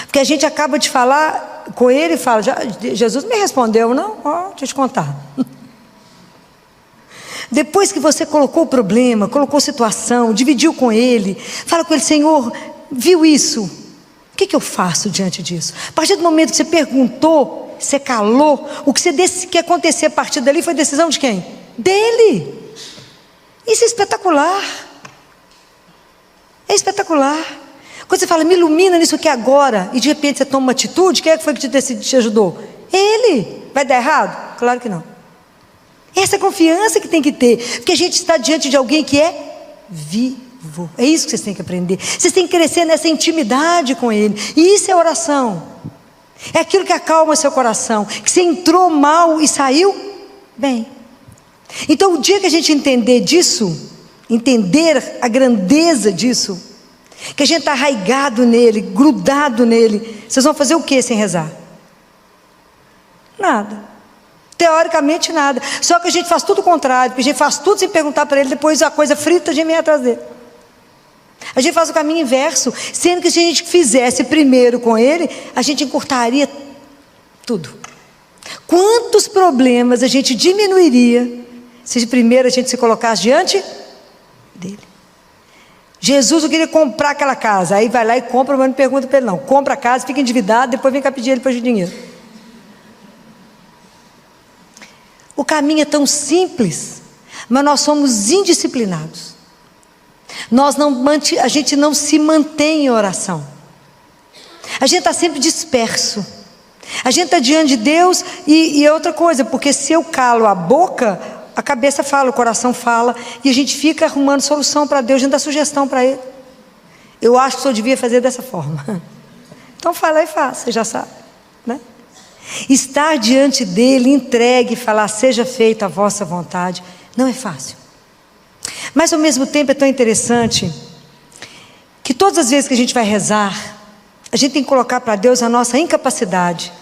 Porque a gente acaba de falar com ele e fala, Jesus me respondeu, não? Deixa eu te contar. Depois que você colocou o problema, colocou a situação, dividiu com ele, fala com ele, Senhor, viu isso? O que eu faço diante disso? A partir do momento que você perguntou, você calou, o que você disse que ia acontecer a partir dali foi decisão de quem? Dele. Isso é espetacular. É espetacular. Quando você fala, me ilumina nisso aqui agora, e de repente você toma uma atitude, quem é que foi que te ajudou? Ele. Vai dar errado? Claro que não. Essa é a confiança que tem que ter, porque a gente está diante de alguém que é vivo. É isso que vocês têm que aprender. Vocês têm que crescer nessa intimidade com Ele. E isso é oração. É aquilo que acalma seu coração, que você entrou mal e saiu bem. Então o dia que a gente entender disso, entender a grandeza disso, que a gente está arraigado nele, grudado nele, vocês vão fazer o que sem rezar? Nada. Teoricamente nada. Só que a gente faz tudo o contrário, porque a gente faz tudo sem perguntar para ele, depois a coisa frita a gente vem atrás dele. A gente faz o caminho inverso, sendo que se a gente fizesse primeiro com ele, a gente encurtaria tudo. Quantos problemas a gente diminuiria se primeiro a gente se colocasse diante dele? Jesus não queria comprar aquela casa, aí vai lá e compra, mas não pergunta para ele não. Compra a casa, fica endividado, depois vem cá pedir ele para o dinheiro. O caminho é tão simples, mas nós somos indisciplinados. A gente não se mantém em oração. A gente está sempre disperso. A gente está diante de Deus e outra coisa, porque se eu calo a boca, a cabeça fala, o coração fala, e a gente fica arrumando solução para Deus, a gente dá sugestão para Ele. Eu acho que o senhor devia fazer dessa forma. Então fala e faça, você já sabe, né? Estar diante dele, entregue e falar, seja feita a vossa vontade, não é fácil. Mas ao mesmo tempo é tão interessante que todas as vezes que a gente vai rezar, a gente tem que colocar para Deus a nossa incapacidade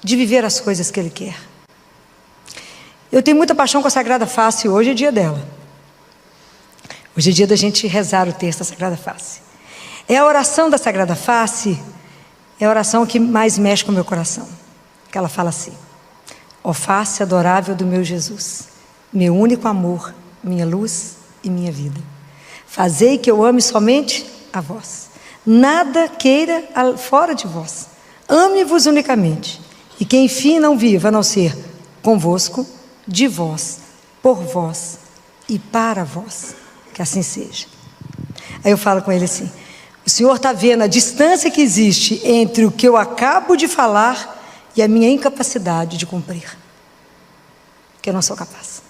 de viver as coisas que Ele quer. Eu tenho muita paixão com a Sagrada Face, hoje é dia dela. Hoje é dia da gente rezar o texto da Sagrada Face. É a oração da Sagrada Face, é a oração que mais mexe com o meu coração. Que ela fala assim: ó face adorável do meu Jesus, meu único amor, minha luz e minha vida, fazei que eu ame somente a vós, nada queira fora de vós, ame-vos unicamente, e que enfim não viva a não ser convosco, de vós, por vós e para vós, que assim seja. Aí eu falo com ele assim: o Senhor está vendo a distância que existe entre o que eu acabo de falar e a minha incapacidade de cumprir, que eu não sou capaz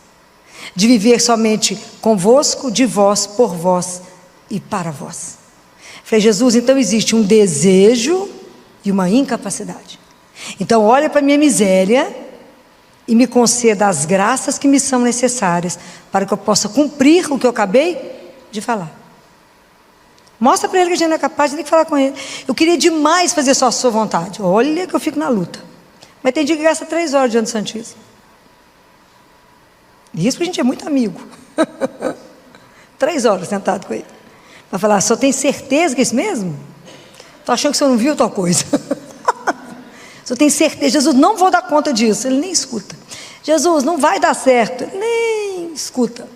de viver somente convosco, de vós, por vós e para vós. Falei, Jesus, então existe um desejo e uma incapacidade. Então olha para a minha miséria e me conceda as graças que me são necessárias para que eu possa cumprir o que eu acabei de falar. Mostra para ele que a gente não é capaz, a gente tem que falar com ele. Eu queria demais fazer só a sua vontade. Olha que eu fico na luta. Mas tem dia que gasta 3 horas diante do Santíssimo. E isso porque a gente é muito amigo. 3 horas sentado com ele. Vai falar, só tem certeza que é isso mesmo? Estou achando que você não viu tal coisa. Só tem certeza, Jesus, não vou dar conta disso. Ele nem escuta. Jesus, não vai dar certo. Ele nem escuta.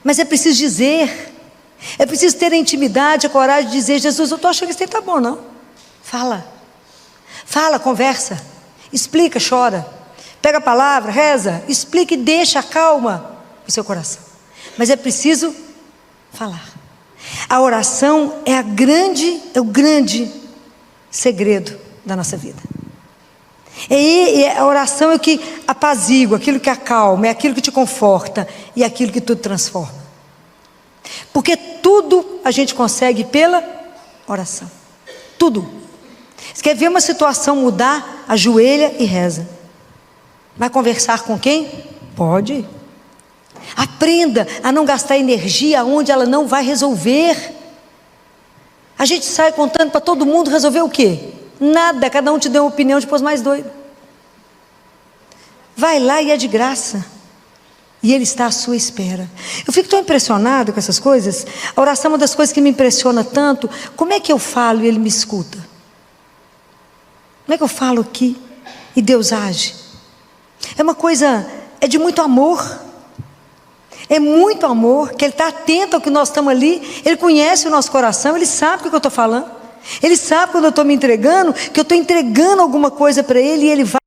Mas é preciso dizer. É preciso ter a intimidade, a coragem de dizer, Jesus, eu estou achando que isso está bom, não? Fala, conversa, explica, chora, pega a palavra, reza, explica e deixa, calma o seu coração. Mas é preciso falar. A oração é o grande segredo da nossa vida. A oração é o que apazigua, aquilo que acalma, é aquilo que te conforta e é aquilo que tudo transforma. Porque tudo a gente consegue pela oração. Tudo. Você quer ver uma situação mudar? Ajoelha e reza. Vai conversar com quem? Pode. Aprenda a não gastar energia onde ela não vai resolver. A gente sai contando para todo mundo resolver o quê? Nada, cada um te deu uma opinião depois mais doido. Vai lá e é de graça. E Ele está à sua espera. Eu fico tão impressionado com essas coisas. A oração é uma das coisas que me impressiona tanto. Como é que eu falo e Ele me escuta? Como é que eu falo aqui e Deus age? É uma coisa, é de muito amor. É muito amor, que Ele está atento ao que nós estamos ali. Ele conhece o nosso coração, Ele sabe o que eu estou falando. Ele sabe quando eu estou me entregando, que eu estou entregando alguma coisa para Ele e Ele vai.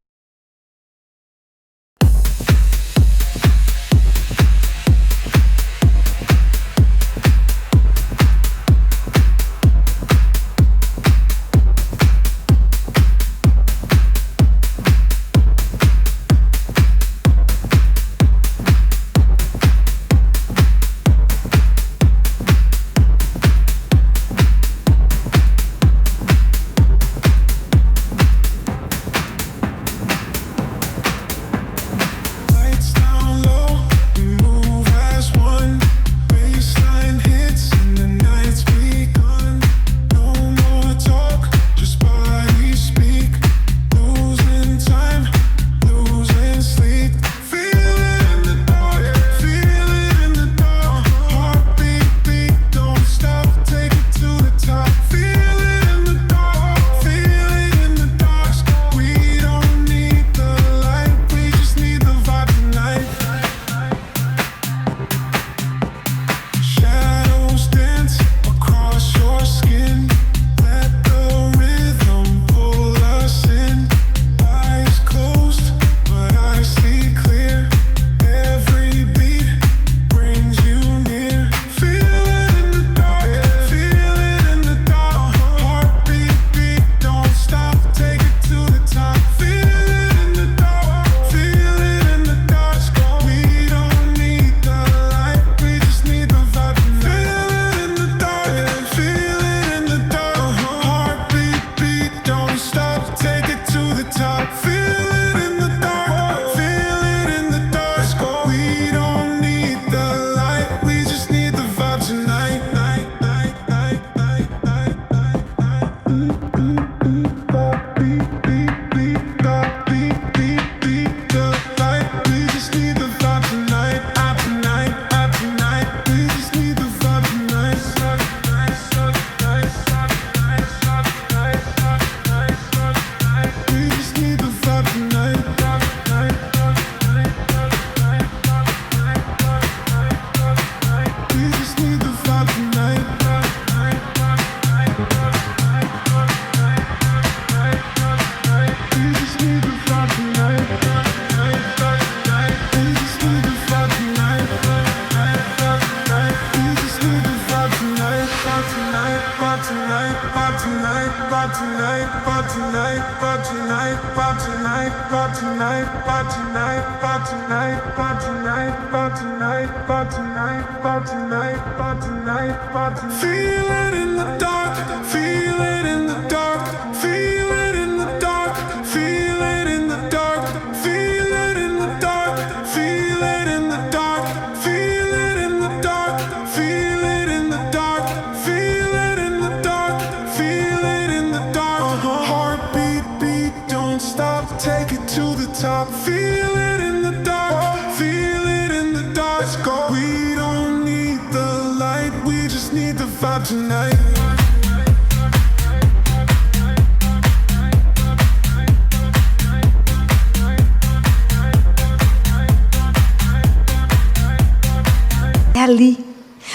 É ali.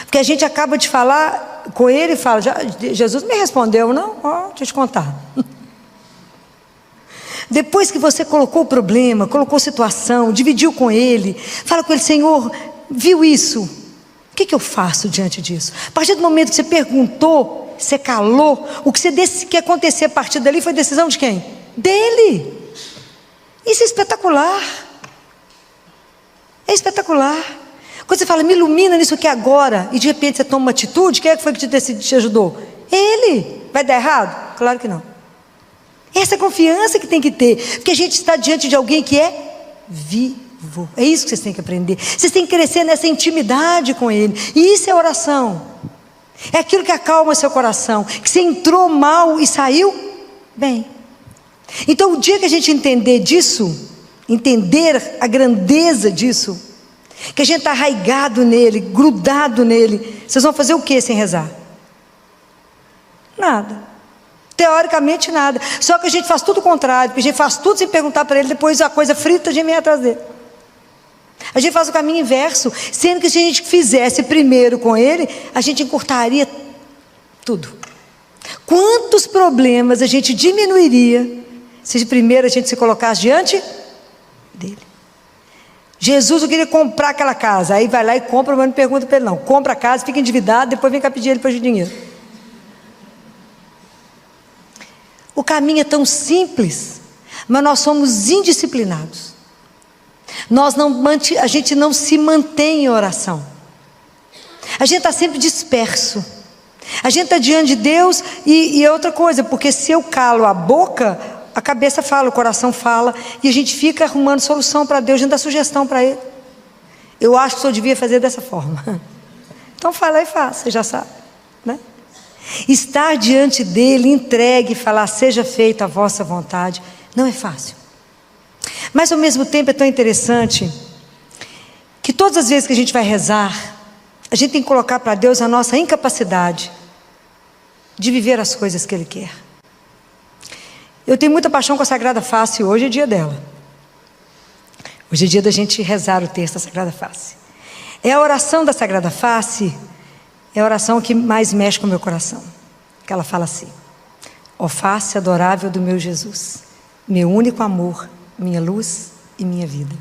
Porque a gente acaba de falar com Ele e fala, Jesus me respondeu, não? Deixa eu te contar. Depois que você colocou o problema, colocou a situação, dividiu com Ele, fala com Ele, Senhor, viu isso? O que eu faço diante disso? A partir do momento que você perguntou, você calou, o que você disse que ia acontecer a partir dali foi decisão de quem? Dele. Isso é espetacular. É espetacular. Quando você fala, me ilumina nisso aqui agora, e de repente você toma uma atitude, quem é que foi que te ajudou? Ele. Vai dar errado? Claro que não. Essa confiança que tem que ter, porque a gente está diante de alguém que é vivo. É isso que vocês têm que aprender. Vocês têm que crescer nessa intimidade com Ele. E isso é oração. É aquilo que acalma seu coração. Que você entrou mal e saiu bem. Então o dia que a gente entender disso, entender a grandeza disso, que a gente está arraigado nele, grudado nele, vocês vão fazer o que sem rezar? Nada. Teoricamente nada. Só que a gente faz tudo o contrário, porque a gente faz tudo sem perguntar para ele, depois a coisa frita a gente vem atrás dele. A gente faz o caminho inverso, sendo que se a gente fizesse primeiro com ele, a gente encurtaria tudo. Quantos problemas a gente diminuiria se primeiro a gente se colocasse diante dele? Jesus, eu queria comprar aquela casa, aí vai lá e compra, mas não pergunta para ele não, compra a casa, fica endividado, depois vem cá pedir ele para o dinheiro. O caminho é tão simples, mas nós somos indisciplinados. A gente não se mantém em oração. A gente está sempre disperso. A gente está diante de Deus e é outra coisa, porque se eu calo a boca, a cabeça fala, o coração fala, e a gente fica arrumando solução para Deus, a gente dá sugestão para Ele. Eu acho que o senhor devia fazer dessa forma. Então fala e faça, você já sabe, né? Estar diante dele, entregue e falar, seja feita a vossa vontade, não é fácil. Mas ao mesmo tempo é tão interessante que todas as vezes que a gente vai rezar, a gente tem que colocar para Deus a nossa incapacidade de viver as coisas que Ele quer. Eu tenho muita paixão com a Sagrada Face, hoje é dia dela. Hoje é dia da gente rezar o texto da Sagrada Face. É a oração da Sagrada Face, é a oração que mais mexe com o meu coração. Que ela fala assim: ó face adorável do meu Jesus, meu único amor, minha luz e minha vida,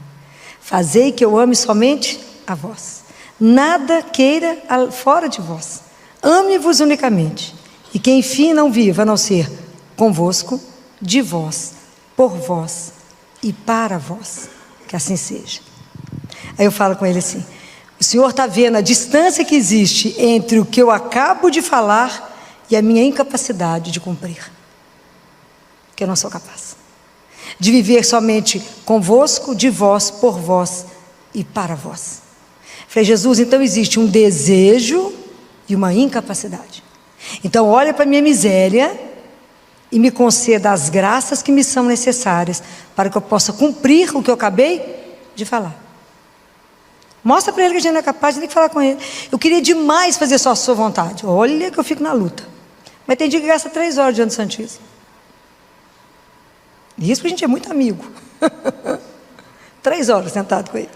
fazei que eu ame somente a vós, nada queira fora de vós, ame-vos unicamente, e que enfim não viva a não ser convosco, de vós, por vós e para vós, que assim seja. Aí eu falo com ele assim: o Senhor está vendo a distância que existe entre o que eu acabo de falar e a minha incapacidade de cumprir, que eu não sou capaz de viver somente convosco, de vós, por vós e para vós. Falei, Jesus, então existe um desejo e uma incapacidade. Então olha para a minha miséria e me conceda as graças que me são necessárias para que eu possa cumprir o que eu acabei de falar. Mostra para ele que a gente não é capaz, tem que falar com ele. Eu queria demais fazer só a sua vontade. Olha que eu fico na luta. Mas tem dia que gasta 3 horas diante do Santíssimo. Isso porque a gente é muito amigo. 3 horas sentado com ele.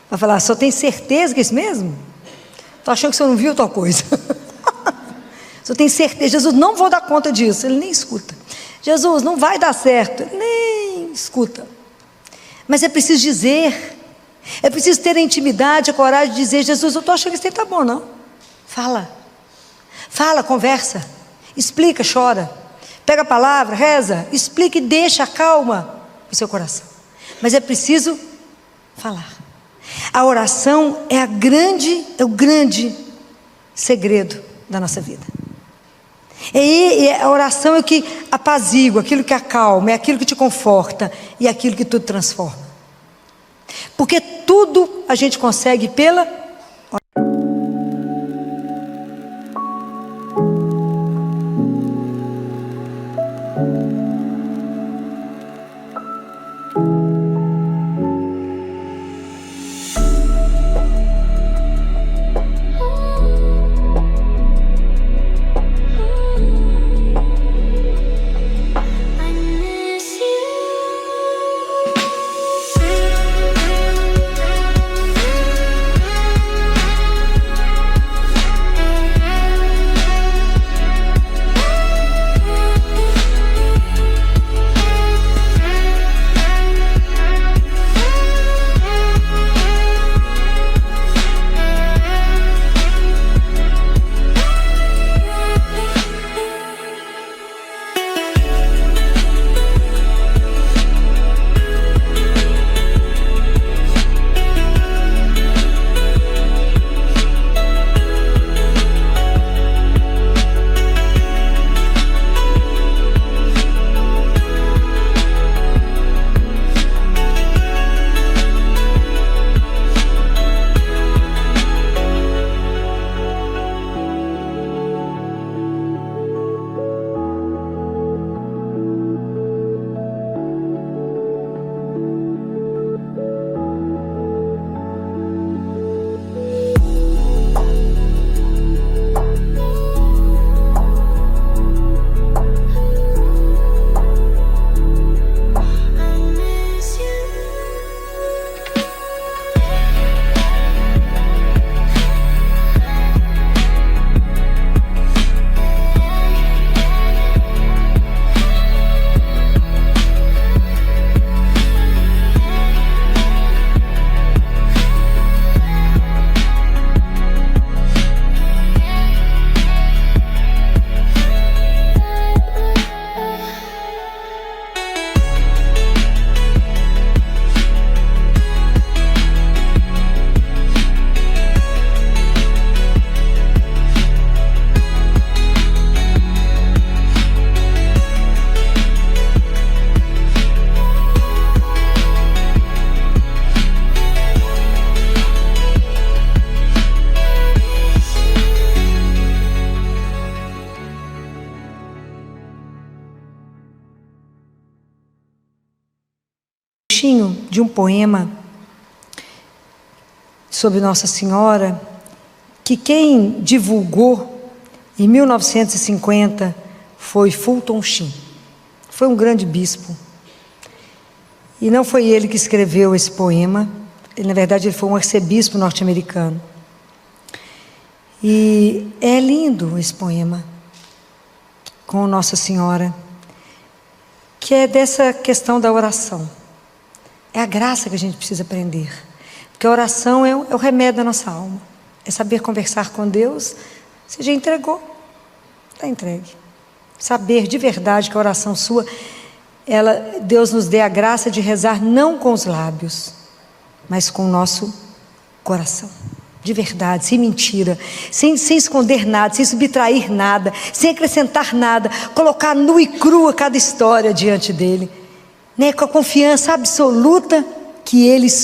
Vai falar, só tem certeza que é isso mesmo? Estou achando que você não viu tal coisa. Só tem certeza, Jesus, não vou dar conta disso. Ele nem escuta. Jesus, não vai dar certo. Ele nem escuta. Mas é preciso dizer. É preciso ter a intimidade, a coragem de dizer, Jesus, eu estou achando que isso está bom, não? Fala. Fala, conversa. Explica, chora. Pega a palavra, reza, explica e deixa, calma o seu coração. Mas é preciso falar. A oração é o grande segredo da nossa vida. A oração é o que apazigua, aquilo que acalma, é aquilo que te conforta e é aquilo que tudo transforma. Porque tudo a gente consegue pela trechinho de um poema sobre Nossa Senhora, que quem divulgou em 1950 foi Fulton Sheen. Foi um grande bispo. E não foi ele que escreveu esse poema. Na verdade, ele foi um arcebispo norte-americano. E é lindo esse poema com Nossa Senhora, que é dessa questão da oração. É a graça que a gente precisa aprender. Porque a oração é o remédio da nossa alma. É saber conversar com Deus. Você já entregou, está entregue. Saber de verdade que a oração sua, Deus nos dê a graça de rezar não com os lábios, mas com o nosso coração. De verdade, sem mentira, sem esconder nada, sem subtrair nada, sem acrescentar nada, colocar nua e crua cada história diante dele, né? Com a confiança absoluta que ele